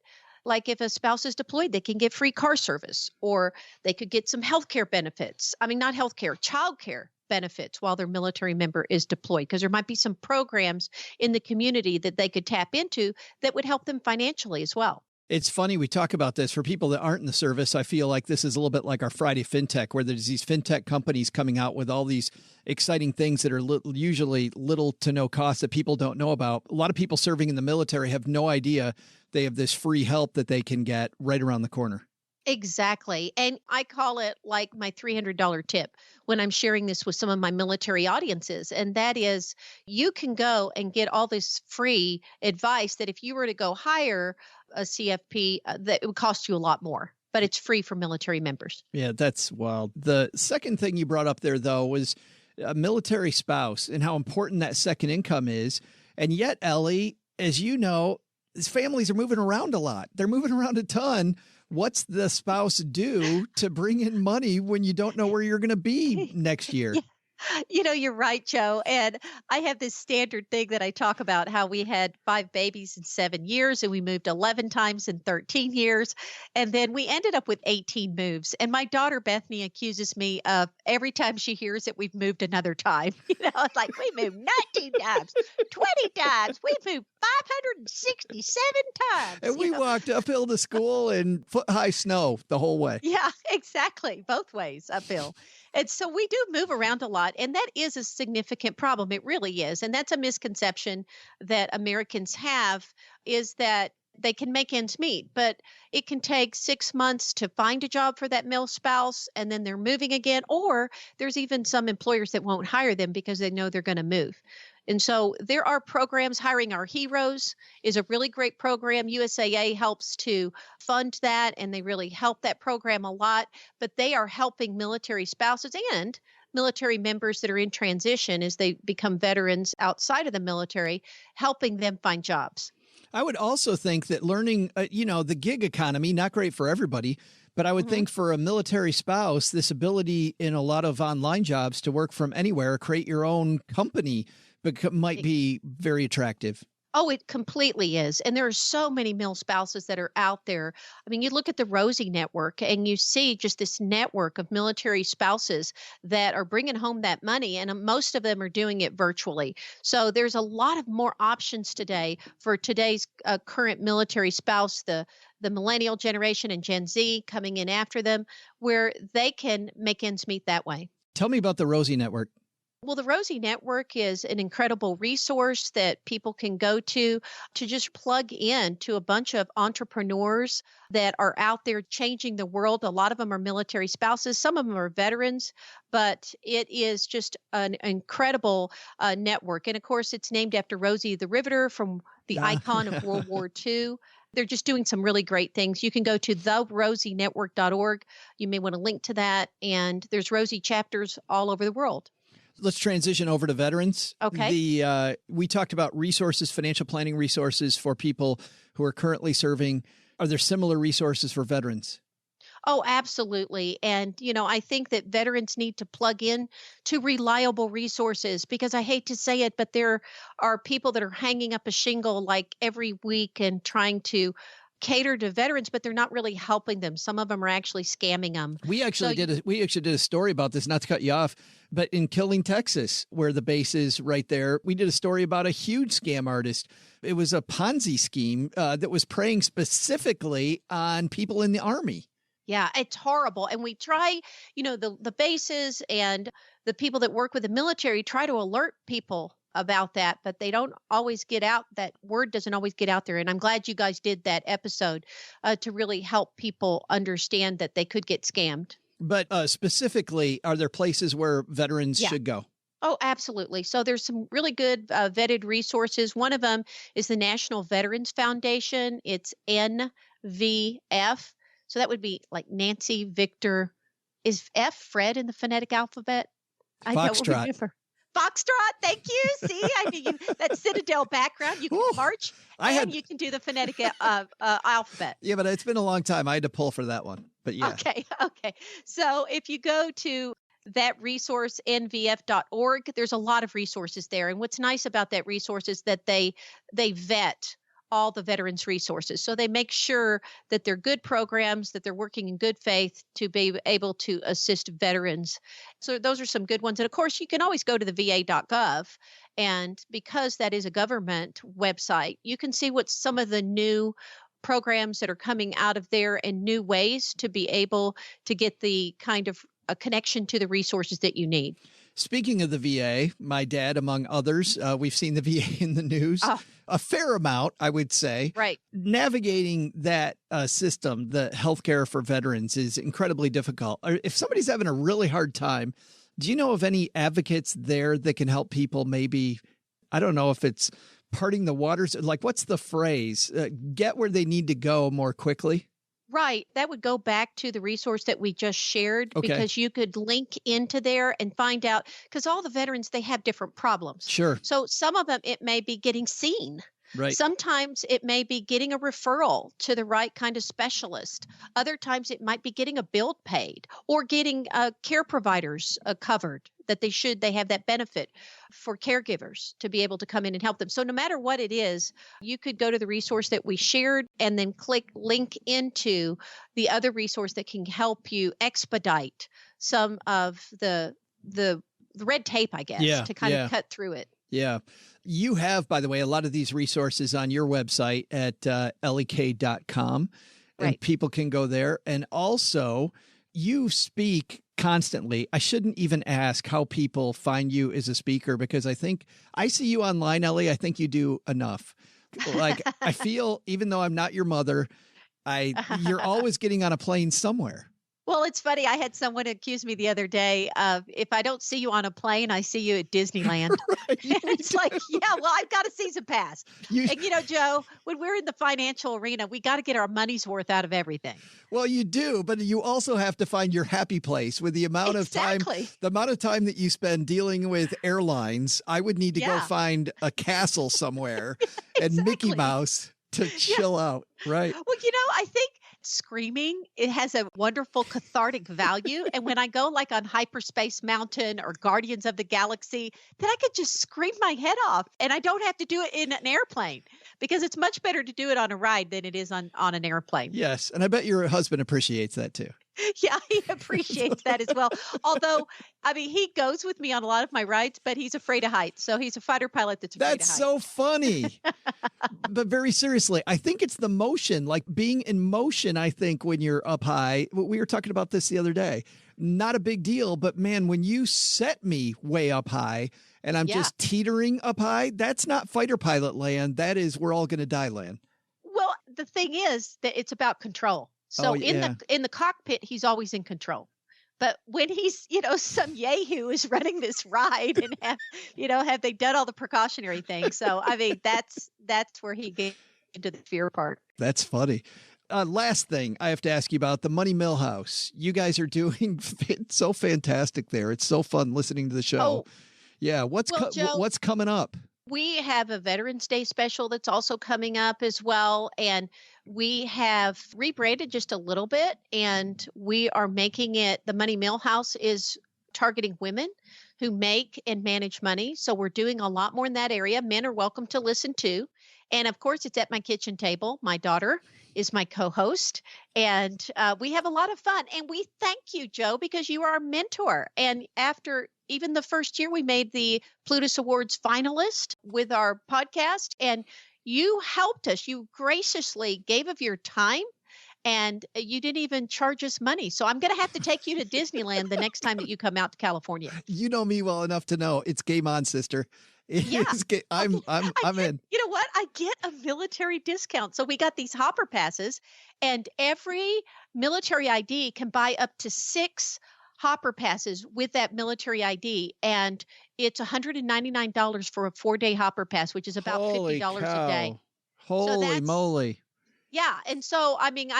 like if a spouse is deployed, they can get free car service, or they could get some healthcare benefits. I mean, not healthcare, childcare benefits while their military member is deployed, because there might be some programs in the community that they could tap into that would help them financially as well. It's funny we talk about this. For people that aren't in the service, I feel like this is a little bit like our Friday FinTech, where there's these FinTech companies coming out with all these exciting things that are usually little to no cost that people don't know about. A lot of people serving in the military have no idea they have this free help that they can get right around the corner. Exactly. And I call it like my $300 tip when I'm sharing this with some of my military audiences. And that is, you can go and get all this free advice that if you were to go hire a CFP, that it would cost you a lot more, but it's free for military members. Yeah, that's wild. The second thing you brought up there, though, was a military spouse and how important that second income is. And yet, Ellie, as you know, these families are moving around a lot. They're moving around a ton. What's the spouse do to bring in money when you don't know where you're going to be next year? You're right, Joe. And I have this standard thing that I talk about, how we had 5 babies in 7 years and we moved 11 times in 13 years. And then we ended up with 18 moves. And my daughter, Bethany, accuses me of every time she hears it, we've moved another time. It's like we moved 19 times, 20 times. We moved 567 times. And we walked uphill to school in foot-high snow the whole way. Yeah, exactly. Both ways uphill. And so we do move around a lot, and that is a significant problem. It really is. And that's a misconception that Americans have, is that they can make ends meet, but it can take 6 months to find a job for that male spouse, and then they're moving again. Or there's even some employers that won't hire them because they know they're going to move. And so there are programs. Hiring Our Heroes is a really great program. USAA helps to fund that, and they really help that program a lot. But they are helping military spouses and military members that are in transition as they become veterans outside of the military, helping them find jobs. I would also think that learning, the gig economy, not great for everybody, but I would think for a military spouse, this ability in a lot of online jobs to work from anywhere, create your own company, might be very attractive. Oh, it completely is. And there are so many male spouses that are out there. I mean, you look at the Rosie Network and you see just this network of military spouses that are bringing home that money, and most of them are doing it virtually. So there's a lot of more options today for today's current military spouse, the millennial generation and Gen Z coming in after them, where they can make ends meet that way. Tell me about the Rosie Network. Well, the Rosie Network is an incredible resource that people can go to just plug in to a bunch of entrepreneurs that are out there changing the world. A lot of them are military spouses. Some of them are veterans, but it is just an incredible network. And of course, it's named after Rosie the Riveter, from the icon of World War II. They're just doing some really great things. You can go to therosienetwork.org. You may want to link to that. And there's Rosie chapters all over the world. Let's transition over to veterans. Okay. We talked about resources, financial planning resources for people who are currently serving. Are there similar resources for veterans? Oh, absolutely. And, I think that veterans need to plug in to reliable resources, because I hate to say it, but there are people that are hanging up a shingle like every week and trying to cater to veterans, but they're not really helping them. Some of them are actually scamming them. We actually did a story about this, not to cut you off, but in Killing, Texas, where the base is right there, we did a story about a huge scam artist. It was a Ponzi scheme that was preying specifically on people in the Army. Yeah, it's horrible. And we try, the bases and the people that work with the military try to alert people about that, but they don't always get out. That word doesn't always get out there. And I'm glad you guys did that episode to really help people understand that they could get scammed. But specifically, are there places where veterans should go? Oh, absolutely. So there's some really good vetted resources. One of them is the National Veterans Foundation. It's NVF. So that would be like Nancy, Victor. Is F Fred in the phonetic alphabet? Foxtrot. Foxtrot, thank you. See, I mean, that Citadel background, you can march you can do the phonetic alphabet. Yeah, but it's been a long time. I had to pull for that one. But yeah. Okay. So if you go to that resource, nvf.org, there's a lot of resources there. And what's nice about that resource is that they vet all the veterans resources. So they make sure that they're good programs, that they're working in good faith to be able to assist veterans. So those are some good ones. And of course, you can always go to the va.gov. And because that is a government website, you can see what some of the new programs that are coming out of there and new ways to be able to get the kind of a connection to the resources that you need. Speaking of the VA, my dad, among others, we've seen the VA in the news a fair amount, I would say. Right. Navigating that system, the healthcare for veterans, is incredibly difficult. If somebody's having a really hard time, do you know of any advocates there that can help people maybe, I don't know if it's parting the waters, like what's the phrase, get where they need to go more quickly? Right. That would go back to the resource that we just shared, because you could link into there and find out, because all the veterans, they have different problems. Sure. So some of them, it may be getting seen. Right. Sometimes it may be getting a referral to the right kind of specialist. Other times it might be getting a bill paid or getting care providers covered, that they have that benefit for caregivers to be able to come in and help them. So no matter what it is, you could go to the resource that we shared and then link into the other resource that can help you expedite some of the red tape, I guess, to kind of cut through it. Yeah. You have, by the way, a lot of these resources on your website at elliekay.com, and people can go there. And also, you speak constantly. I shouldn't even ask how people find you as a speaker, because I think I see you online, Ellie. I think you do enough. Like, I feel, even though I'm not your mother, you're always getting on a plane somewhere. Well, it's funny. I had someone accuse me the other day of, if I don't see you on a plane, I see you at Disneyland. And it's like, yeah, well, I've got a season pass. And, Joe, when we're in the financial arena, we got to get our money's worth out of everything. Well, you do, but you also have to find your happy place with the amount of time, that you spend dealing with airlines. I would need to go find a castle somewhere and Mickey Mouse to chill out. Right. Well, I think screaming, it has a wonderful cathartic value. And when I go like on Hyperspace Mountain or Guardians of the Galaxy, then I could just scream my head off, and I don't have to do it in an airplane, because it's much better to do it on a ride than it is on an airplane. Yes. And I bet your husband appreciates that too. Yeah, he appreciates that as well. Although, I mean, he goes with me on a lot of my rides, but he's afraid of heights. So he's a fighter pilot that's afraid of heights. That's so funny. But very seriously, I think it's the motion, like being in motion. I think when you're up high, we were talking about this the other day, not a big deal, but man, when you set me way up high and I'm just teetering up high, that's not fighter pilot land. That is, we're all going to die land. Well, the thing is that it's about control. So in the cockpit, he's always in control. But when he's, some yahoo is running this ride and have they done all the precautionary things? So, I mean, that's where he gets into the fear part. That's funny. Last thing I have to ask you about the Money Mill House. You guys are doing so fantastic there. It's so fun listening to the show. Oh, yeah. What's coming up? We have a Veterans Day special that's also coming up as well. And we have rebranded just a little bit, and we are making it, the Money Mill House is targeting women who make and manage money. So we're doing a lot more in that area. Men are welcome to listen too. And of course, it's at my kitchen table. My daughter is my co-host, and we have a lot of fun. And we thank you, Joe, because you are our mentor. And after even the first year, we made the Plutus Awards finalist with our podcast, and you helped us. You graciously gave of your time, and you didn't even charge us money. So I'm going to have to take you to Disneyland the next time that you come out to California. You know me well enough to know it's game on, sister. I'm in. You know what? I get a military discount. So we got these hopper passes, and every military ID can buy up to 6 hopper passes with that military ID. And it's $199 for a 4-day hopper pass, which is about $50 a day. Holy moly. Yeah. And so, I mean,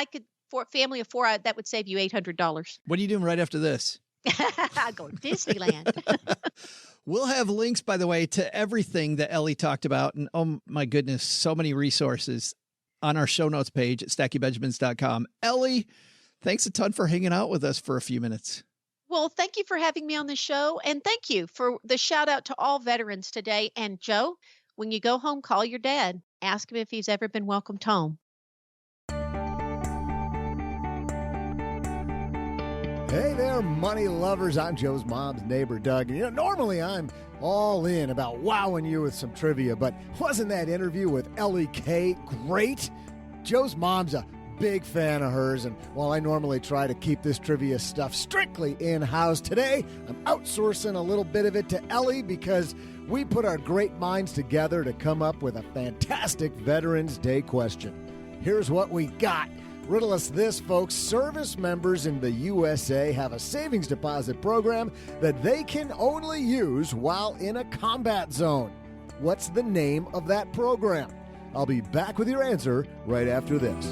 for a family of 4, that would save you $800. What are you doing right after this? I go to Disneyland. We'll have links, by the way, to everything that Ellie talked about. And oh my goodness, so many resources on our show notes page at StackyBenjamins.com. Ellie, thanks a ton for hanging out with us for a few minutes. Well, thank you for having me on the show. And thank you for the shout out to all veterans today. And Joe, when you go home, call your dad. Ask him if he's ever been welcomed home. Hey there, money lovers. I'm Joe's mom's neighbor, Doug. And normally I'm all in about wowing you with some trivia, but wasn't that interview with Ellie Kay great? Joe's mom's a big fan of hers, and while I normally try to keep this trivia stuff strictly in-house, today I'm outsourcing a little bit of it to Ellie because we put our great minds together to come up with a fantastic Veterans Day question. Here's what we got. Riddle us this, folks. Service members in the USA have a savings deposit program that they can only use while in a combat zone. What's the name of that program? I'll be back with your answer right after this.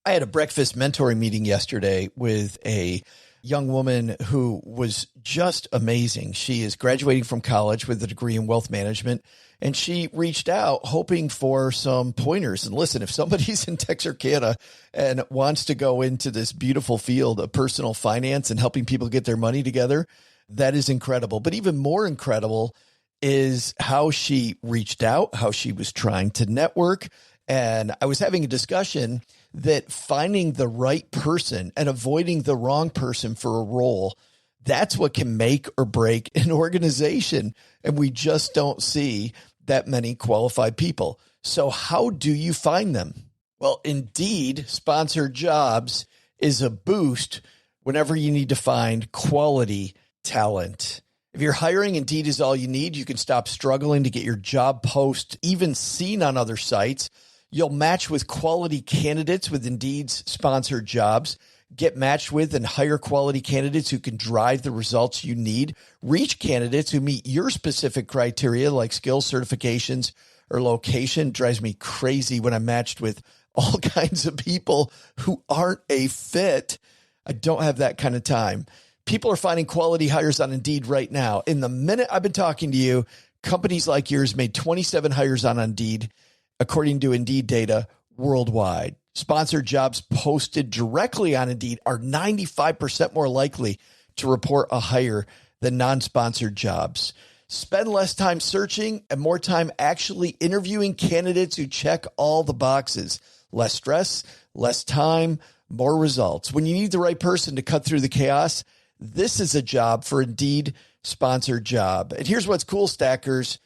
I had a breakfast mentoring meeting yesterday with a young woman who was just amazing. She is graduating from college with a degree in wealth management, and she reached out hoping for some pointers. And listen, if somebody's in Texarkana and wants to go into this beautiful field of personal finance and helping people get their money together, that is incredible. But even more incredible is how she reached out, how she was trying to network. And I was having a discussion that finding the right person and avoiding the wrong person for a role, that's what can make or break an organization. And we just don't see that many qualified people. So how do you find them? Well, Indeed sponsored jobs is a boost whenever you need to find quality talent. If you're hiring, Indeed is all you need. You can stop struggling to get your job post even seen on other sites. You'll match with quality candidates with Indeed's sponsored jobs. Get matched with and hire quality candidates who can drive the results you need. Reach candidates who meet your specific criteria like skills, certifications, or location. It drives me crazy when I'm matched with all kinds of people who aren't a fit. I don't have that kind of time. People are finding quality hires on Indeed right now. In the minute I've been talking to you, companies like yours made 27 hires on Indeed, according to Indeed data worldwide. Sponsored jobs posted directly on Indeed are 95% more likely to report a hire than non-sponsored jobs. Spend less time searching and more time actually interviewing candidates who check all the boxes. Less stress, less time, more results. When you need the right person to cut through the chaos, this is a job for Indeed sponsored job. And here's what's cool, Stackers.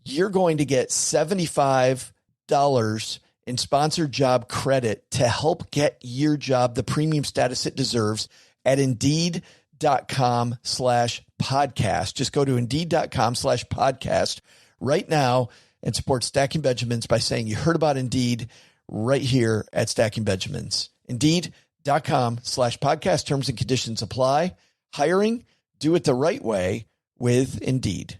You're going to get $75 in sponsored job credit to help get your job the premium status it deserves at Indeed.com/podcast. Just go to Indeed.com/podcast right now and support Stacking Benjamins by saying you heard about Indeed right here at Stacking Benjamins. Indeed.com/podcast. Terms and conditions apply. Hiring, do it the right way with Indeed.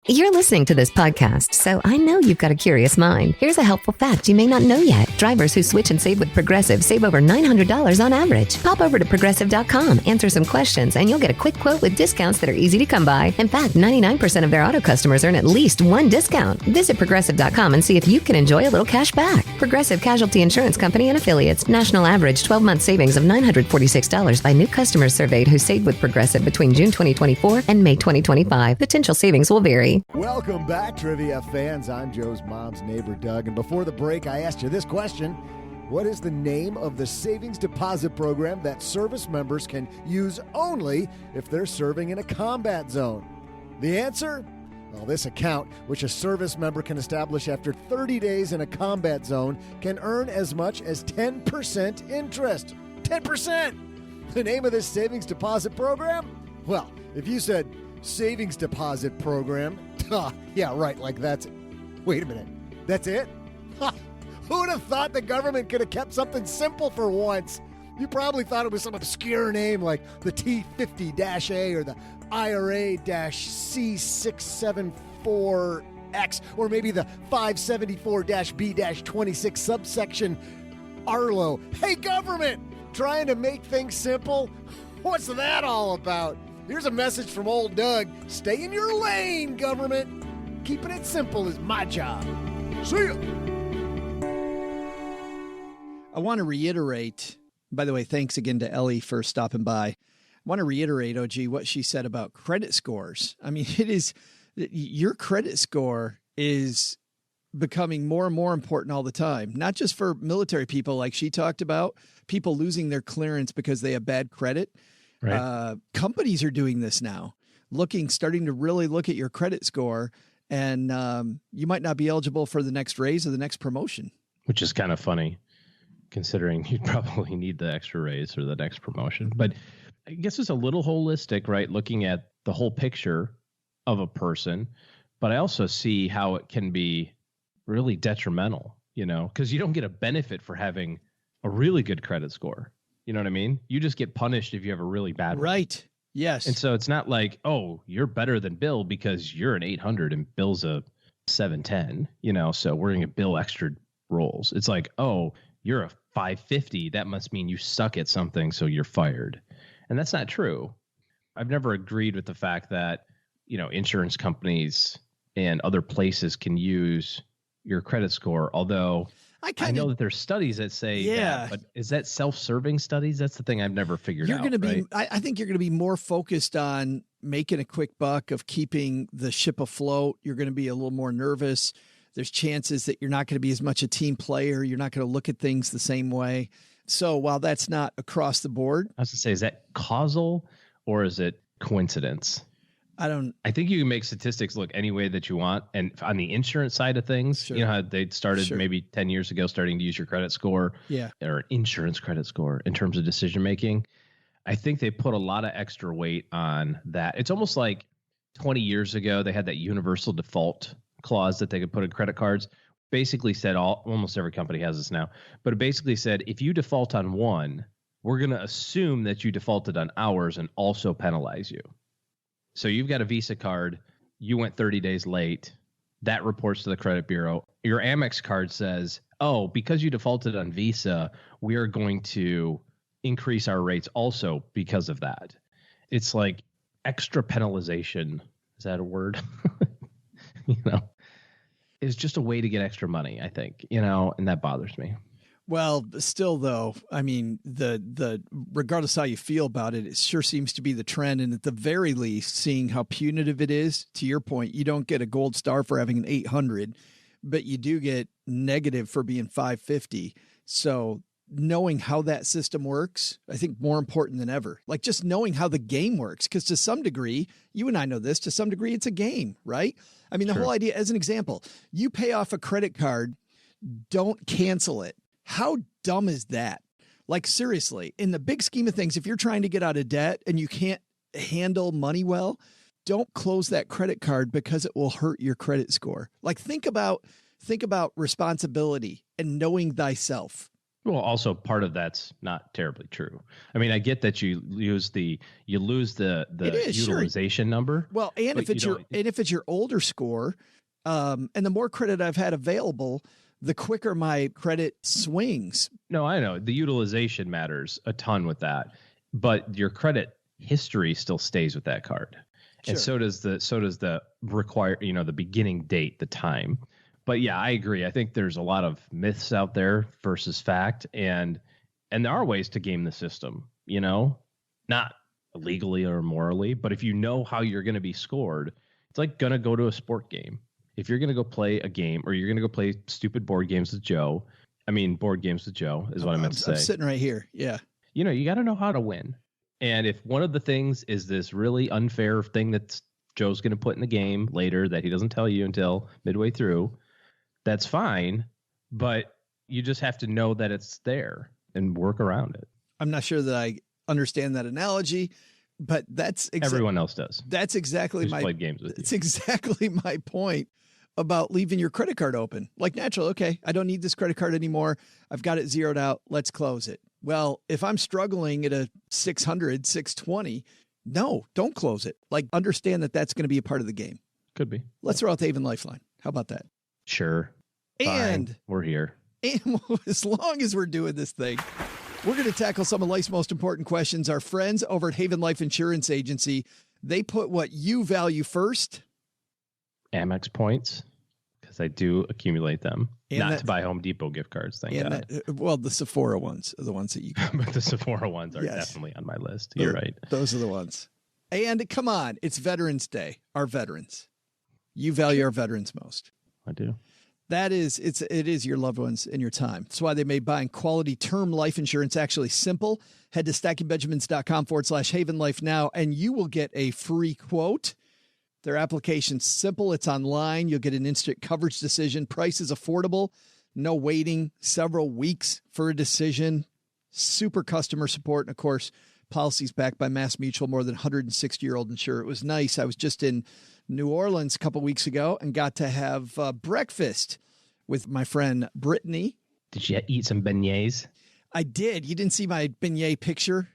You're listening to this podcast, so I know you've got a curious mind. Here's a helpful fact you may not know yet. Drivers who switch and save with Progressive save over $900 on average. Pop over to Progressive.com, answer some questions, and you'll get a quick quote with discounts that are easy to come by. In fact, 99% of their auto customers earn at least one discount. Visit Progressive.com and see if you can enjoy a little cash back. Progressive Casualty Insurance Company and Affiliates. National average 12-month savings of $946 by new customers surveyed who saved with Progressive between June 2024 and May 2025. Potential savings will vary. Welcome back, Trivia fans. I'm Joe's mom's neighbor, Doug. And before the break, I asked you this question. What is the name of the savings deposit program that service members can use only if they're serving in a combat zone? The answer? Well, this account, which a service member can establish after 30 days in a combat zone, can earn as much as 10% interest. 10%! The name of this savings deposit program? Well, if you said savings deposit program, yeah, right, like that's it. Wait a minute, that's it? Who would have thought the government could have kept something simple for once? You probably thought it was some obscure name like the T50-A or the IRA-C674X, or maybe the 574-B-26 subsection Arlo. Hey, government, trying to make things simple? What's that all about? Here's a message from old Doug. Stay in your lane, government. Keeping it simple is my job. See ya. I want to reiterate, by the way, thanks again to Ellie for stopping by. I want to reiterate, OG, what she said about credit scores. I mean, your credit score is becoming more and more important all the time, not just for military people like she talked about, people losing their clearance because they have bad credit. Right. Companies are doing this now, starting to really look at your credit score, and you might not be eligible for the next raise or the next promotion. Which is kind of funny, considering you'd probably need the extra raise or the next promotion. But I guess it's a little holistic, right? Looking at the whole picture of a person. But I also see how it can be really detrimental, because you don't get a benefit for having a really good credit score. You know what I mean? You just get punished if you have a really bad one. Right. Yes. And so it's not like, oh, you're better than Bill because you're an 800 and Bill's a 710, so we're going to Bill extra rolls. It's like, oh, you're a 550. That must mean you suck at something, so you're fired. And that's not true. I've never agreed with the fact that, insurance companies and other places can use your credit score, although I know that there's studies that say that, but is that self-serving studies? That's the thing I've never figured out. I think you're going to be more focused on making a quick buck, of keeping the ship afloat. You're going to be a little more nervous. There's chances that you're not going to be as much a team player. You're not going to look at things the same way. So while that's not across the board, I was going to say, is that causal or is it coincidence? I think you can make statistics look any way that you want. And on the insurance side of things, sure. You know how they started maybe 10 years ago, starting to use your credit score or an insurance credit score in terms of decision making. I think they put a lot of extra weight on that. It's almost like 20 years ago, they had that universal default clause that they could put in credit cards. Basically said almost every company has this now, but it basically said, if you default on one, we're going to assume that you defaulted on ours and also penalize you. So you've got a Visa card, you went 30 days late, that reports to the credit bureau. Your Amex card says, oh, because you defaulted on Visa, we are going to increase our rates also because of that. it's like extra penalization. Is that a word? It's just a way to get extra money, I think, and that bothers me. Well, still, though, I mean, the regardless how you feel about it, it sure seems to be the trend. And at the very least, seeing how punitive it is, to your point, you don't get a gold star for having an 800, but you do get negative for being 550. So knowing how that system works, I think more important than ever, like just knowing how the game works. Because to some degree, you and I know this, to some degree, it's a game, right? I mean, the whole idea, as an example, you pay off a credit card, don't cancel it. How dumb is that? Like, seriously, in the big scheme of things, if you're trying to get out of debt and you can't handle money well, don't close that credit card because it will hurt your credit score. Like, think about responsibility and knowing thyself. Well, also part of that's not terribly true. I mean, I get that you lose the utilization number. Well, and if it's your older score, and the more credit I've had available, the quicker my credit swings. No, I know the utilization matters a ton with that, but your credit history still stays with that card. Sure. And so does the require, the beginning date, the time. But yeah, I agree. I think there's a lot of myths out there versus fact, and there are ways to game the system, not illegally or morally, but if you know how you're going to be scored, it's like going to go to a sport game. If you're going to go play a game or you're going to go play stupid board games with Joe is what I meant to say. I'm sitting right here. Yeah. You got to know how to win. And if one of the things is this really unfair thing that Joe's going to put in the game later that he doesn't tell you until midway through, that's fine. But you just have to know that it's there and work around it. I'm not sure that I understand that analogy, but everyone else does. That's exactly played games with you. It's exactly my point about leaving your credit card open. Like, natural, okay, I don't need this credit card anymore. I've got it zeroed out. Let's close it. Well, if I'm struggling at a 600, 620, no, don't close it. Like, understand that that's going to be a part of the game. Could be. Let's throw out the Haven Lifeline. How about that? Sure. And fine. We're here. And as long as we're doing this thing, we're going to tackle some of life's most important questions. Our friends over at Haven Life Insurance Agency, they put what you value first. Amex points, because I do accumulate them. To buy Home Depot gift cards, thank God. The Sephora ones are the ones that you got. But the Sephora ones are definitely on my list. You're right. Those are the ones. And come on, it's Veterans Day. Our veterans. You value our veterans most. I do. It is your loved ones and your time. That's why they made buying quality term life insurance actually simple. Head to stackingbenjamins.com/Haven Life now, and you will get a free quote. Their application's simple. It's online. You'll get an instant coverage decision. Price is affordable. No waiting several weeks for a decision. Super customer support. And of course, policies backed by Mass Mutual, more than 160-year-old insurer. It was nice. I was just in New Orleans a couple weeks ago and got to have breakfast with my friend Brittany. Did you eat some beignets? I did. You didn't see my beignet picture?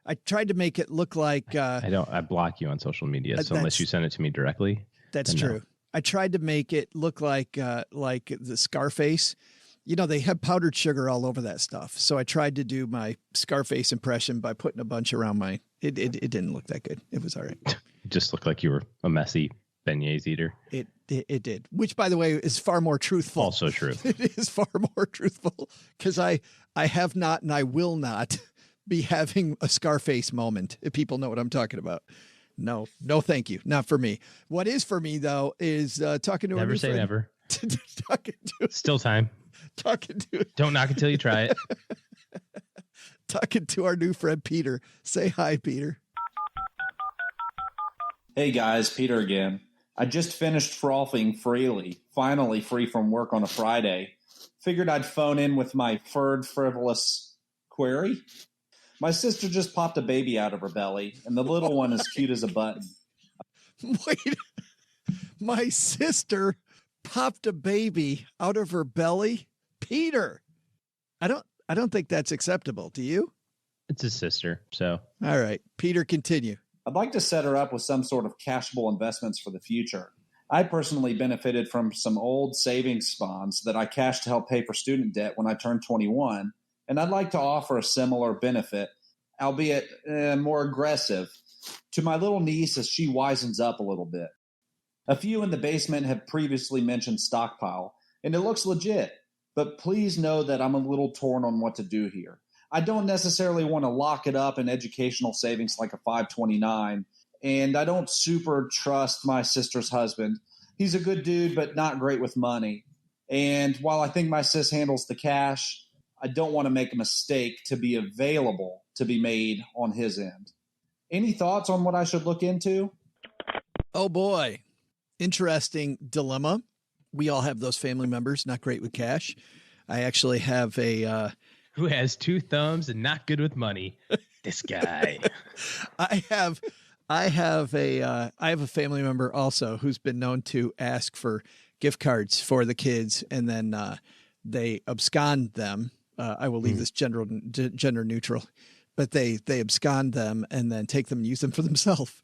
I tried to make it look like... I block you on social media, so unless you send it to me directly. That's true. No. I tried to make it look like the Scarface. They have powdered sugar all over that stuff. So I tried to do my Scarface impression by putting a bunch around my... It didn't look that good. It was all right. It just looked like you were a messy beignets eater. It did, which, by the way, is far more truthful. Also true. It is far more truthful because I have not and I will not be having a Scarface moment, if people know what I'm talking about. No, thank you. Not for me. What is for me, though, is talking to never our say friend. Never. Still time. Don't knock until you try it. Talking to our new friend, Peter. Say hi, Peter. Hey, guys. Peter again. I just finished frothing freely, finally free from work on a Friday. Figured I'd phone in with my frivolous query. My sister just popped a baby out of her belly, and the little one is cute as a button. Wait, my sister popped a baby out of her belly? Peter, I don't think that's acceptable. Do you? It's his sister, so. All right, Peter, continue. I'd like to set her up with some sort of cashable investments for the future. I personally benefited from some old savings bonds that I cashed to help pay for student debt when I turned 21, and I'd like to offer a similar benefit, albeit more aggressive. to my little niece as she wisens up a little bit. A few in the basement have previously mentioned stockpile, and it looks legit, but please know that I'm a little torn on what to do here. I don't necessarily want to lock it up in educational savings like a 529, and I don't super trust my sister's husband. He's a good dude, but not great with money. And while I think my sis handles the cash, I don't want to make a mistake to be available to be made on his end. Any thoughts on what I should look into? Oh boy. Interesting dilemma. We all have those family members not great with cash. I actually have a who has two thumbs and not good with money. This guy. I have a family member also who's been known to ask for gift cards for the kids, and then they abscond them. I will leave this gender neutral, but they abscond them and then take them and use them for themselves.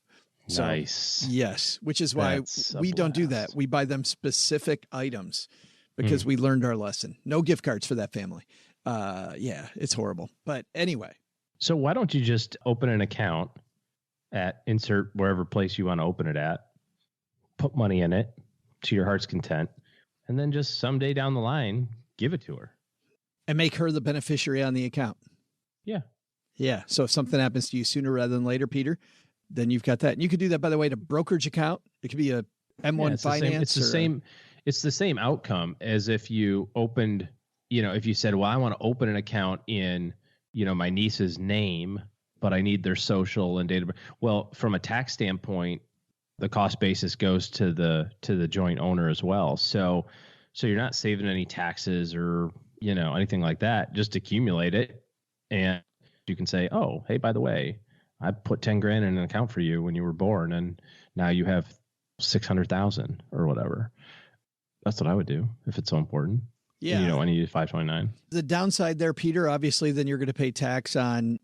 So, nice. Yes, which is why we don't do that. We buy them specific items because we learned our lesson. No gift cards for that family. Yeah, it's horrible. But anyway. So why don't you just open an account at insert wherever place you want to open it at, put money in it to your heart's content, and then just someday down the line, give it to her. And make her the beneficiary on the account. Yeah. Yeah. So if something happens to you sooner rather than later, Peter, then you've got that. And you could do that, by the way, to brokerage account. It could be a M1 Finance. It's the same outcome as if you opened, if you said, well, I want to open an account in, my niece's name, but I need their social and data. Well, from a tax standpoint, the cost basis goes to the joint owner as well. So you're not saving any taxes or, anything like that. Just accumulate it. And you can say, oh, hey, by the way, I put 10 grand in an account for you when you were born, and now you have 600,000 or whatever. That's what I would do if it's so important. Yeah. And you don't want to use 529. The downside there, Peter, obviously, then you're going to pay tax on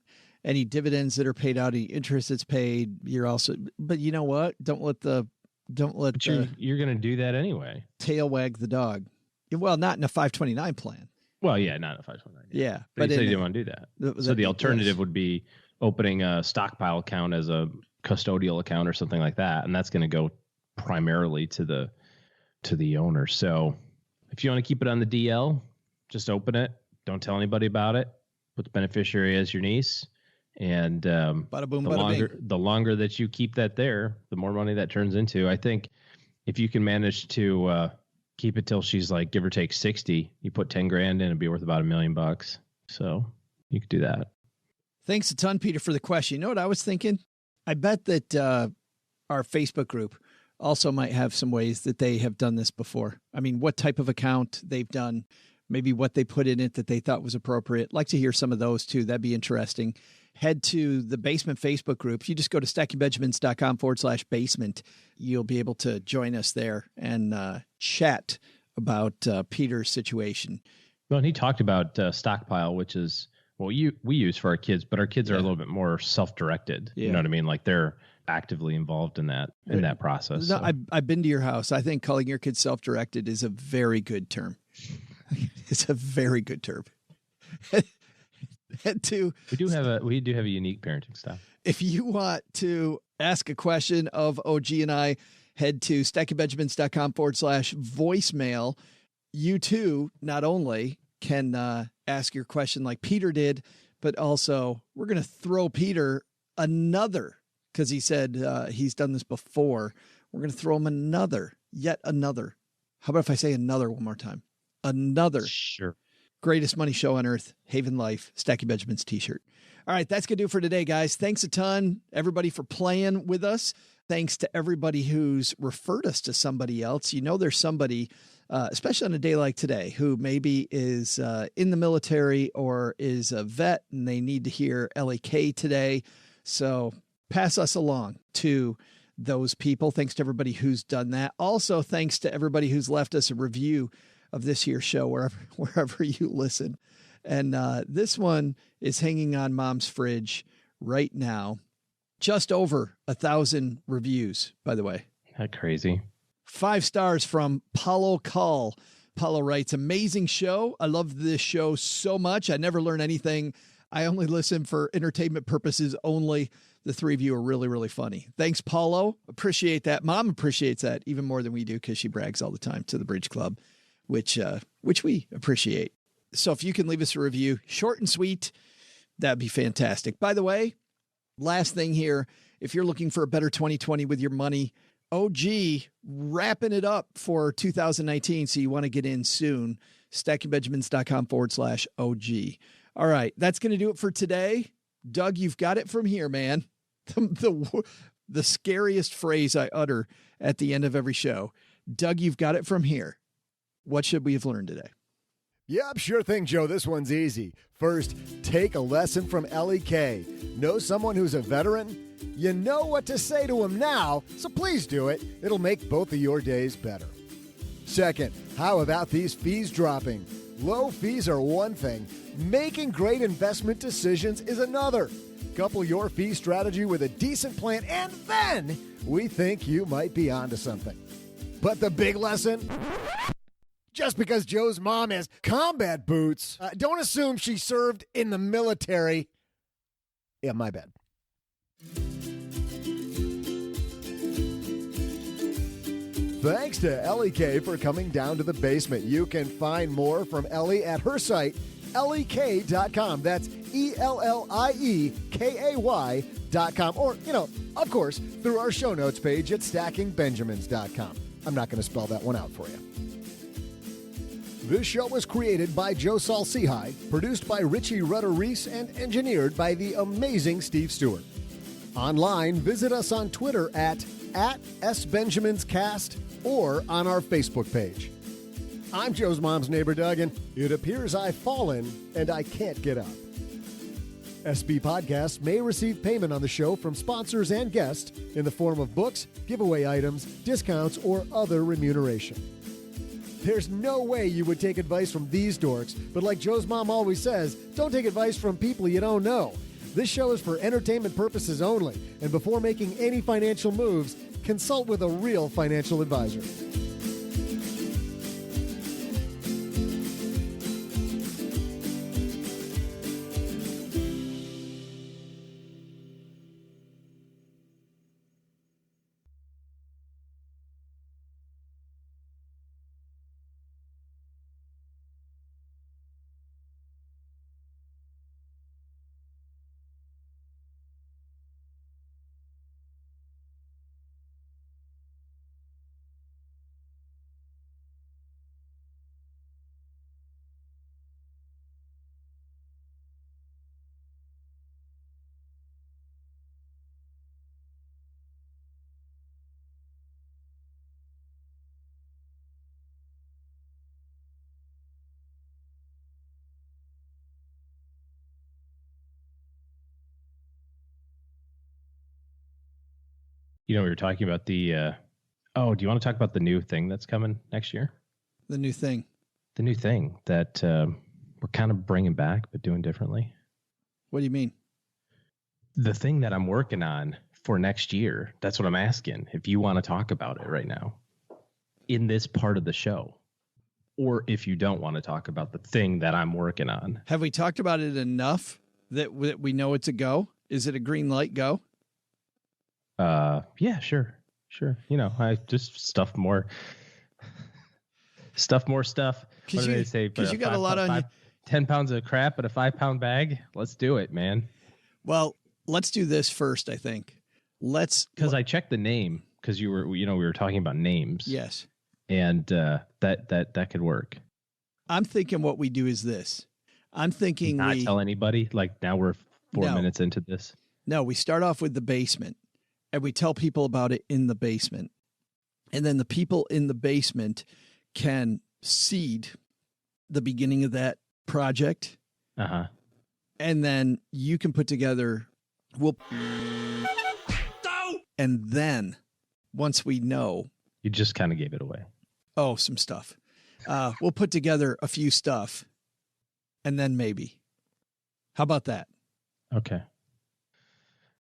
any dividends that are paid out, any interest that's paid. You're also, but you know what? Don't let you're going to do that anyway. Tail wag the dog. Well, not in a 529 plan. Well, yeah, not in a 529. Yeah. But you said you didn't want to do that. So the alternative would be opening a stockpile account as a custodial account or something like that. And that's going to go primarily to the owner. So if you want to keep it on the DL, just open it. Don't tell anybody about it. Put the beneficiary as your niece. And bada boom, the longer that you keep that there, the more money that turns into. I think if you can manage to keep it till she's like, give or take 60, you put 10 grand in, it'd be worth about $1 million. So you could do that. Thanks a ton, Peter, for the question. You know what I was thinking? I bet that our Facebook group also might have some ways that they have done this before. I mean, what type of account they've done, maybe what they put in it that they thought was appropriate. I'd like to hear some of those too. That'd be interesting. Head to the Basement Facebook group. If you just go to stackingbenjamins.com/basement, you'll be able to join us there and chat about Peter's situation. Well, and he talked about stockpile, which is we use for our kids, but our kids are a little bit more self-directed. Yeah. You know what I mean? Like they're actively involved in that process. No, so. I've been to your house. I think calling your kids self-directed is a very good term. It's a very good term. We do have a unique parenting style. If you want to ask a question of OG and I, head to stackingbenjamins.com/voicemail. You too, not only can ask your question like Peter did, but also we're going to throw Peter another, because he said he's done this before. We're going to throw him yet another. How about if I say another one more time? Another. Sure. Greatest money show on earth, Haven Life, Stacking Benjamins t-shirt. All right, that's going to do for today, guys. Thanks a ton, everybody, for playing with us. Thanks to everybody who's referred us to somebody else. There's somebody, especially on a day like today, who maybe is in the military or is a vet and they need to hear Ellie Kay today. So pass us along to those people. Thanks to everybody who's done that. Also, thanks to everybody who's left us a review of this here show, wherever you listen. And this one is hanging on Mom's fridge right now. Just over 1,000 reviews, by the way. That crazy. 5 stars from Paulo Call. Paulo writes, amazing show. I love this show so much. I never learn anything. I only listen for entertainment purposes only. The three of you are really, really funny. Thanks, Paulo. Appreciate that. Mom appreciates that even more than we do because she brags all the time to the Bridge Club, which we appreciate. So if you can leave us a review, short and sweet, that'd be fantastic. By the way, last thing here, if you're looking for a better 2020 with your money, OG wrapping it up for 2019. So you want to get in soon. stackingbenjamins.com/OG. All right. That's going to do it for today. Doug, you've got it from here, man. The scariest phrase I utter at the end of every show. Doug, you've got it from here. What should we have learned today? Yep, sure thing, Joe. This one's easy. First, take a lesson from Ellie Kay. Know someone who's a veteran? You know what to say to him now, so please do it. It'll make both of your days better. Second, how about these fees dropping? Low fees are one thing. Making great investment decisions is another. Couple your fee strategy with a decent plan, and then we think you might be onto something. But the big lesson? Just because Joe's mom has combat boots, don't assume she served in the military. Yeah, my bad. Thanks to Ellie Kay for coming down to the basement. You can find more from Ellie at her site, elliekay.com. That's ELLIEKAY.com. Or, of course, through our show notes page at stackingbenjamins.com. I'm not going to spell that one out for you. This show was created by Joe Saul-Sehy, produced by Richie Rutter-Reese, and engineered by the amazing Steve Stewart. Online, visit us on Twitter at @SBenjaminsCast or on our Facebook page. I'm Joe's mom's neighbor, Doug, and it appears I've fallen and I can't get up. SB Podcasts may receive payment on the show from sponsors and guests in the form of books, giveaway items, discounts, or other remuneration. There's no way you would take advice from these dorks, but like Joe's mom always says, don't take advice from people you don't know. This show is for entertainment purposes only, and before making any financial moves, consult with a real financial advisor. We were talking about the, do you want to talk about the new thing that's coming next year? The new thing. The new thing that we're kind of bringing back, but doing differently. What do you mean? The thing that I'm working on for next year. That's what I'm asking. If you want to talk about it right now in this part of the show, or if you don't want to talk about the thing that I'm working on. Have we talked about it enough that we know it's a go? Is it a green light go? Yeah, sure. I just stuff more stuff. What do they say? Because you got a lot on you. 10 pounds of crap in a 5-pound bag. Let's do it, man. Well, let's do this first, I think. Because I checked the name because we were talking about names. Yes. And that could work. I'm thinking what we do is this. I'm thinking not tell anybody. Like now we're 4 minutes into this. No, we start off with the basement and we tell people about it in the basement. And then the people in the basement can seed the beginning of that project. Uh-huh. And then you can put together, and then once we know. You just kind of gave it away. Oh, some stuff. We'll put together a few stuff and then maybe. How about that? Okay.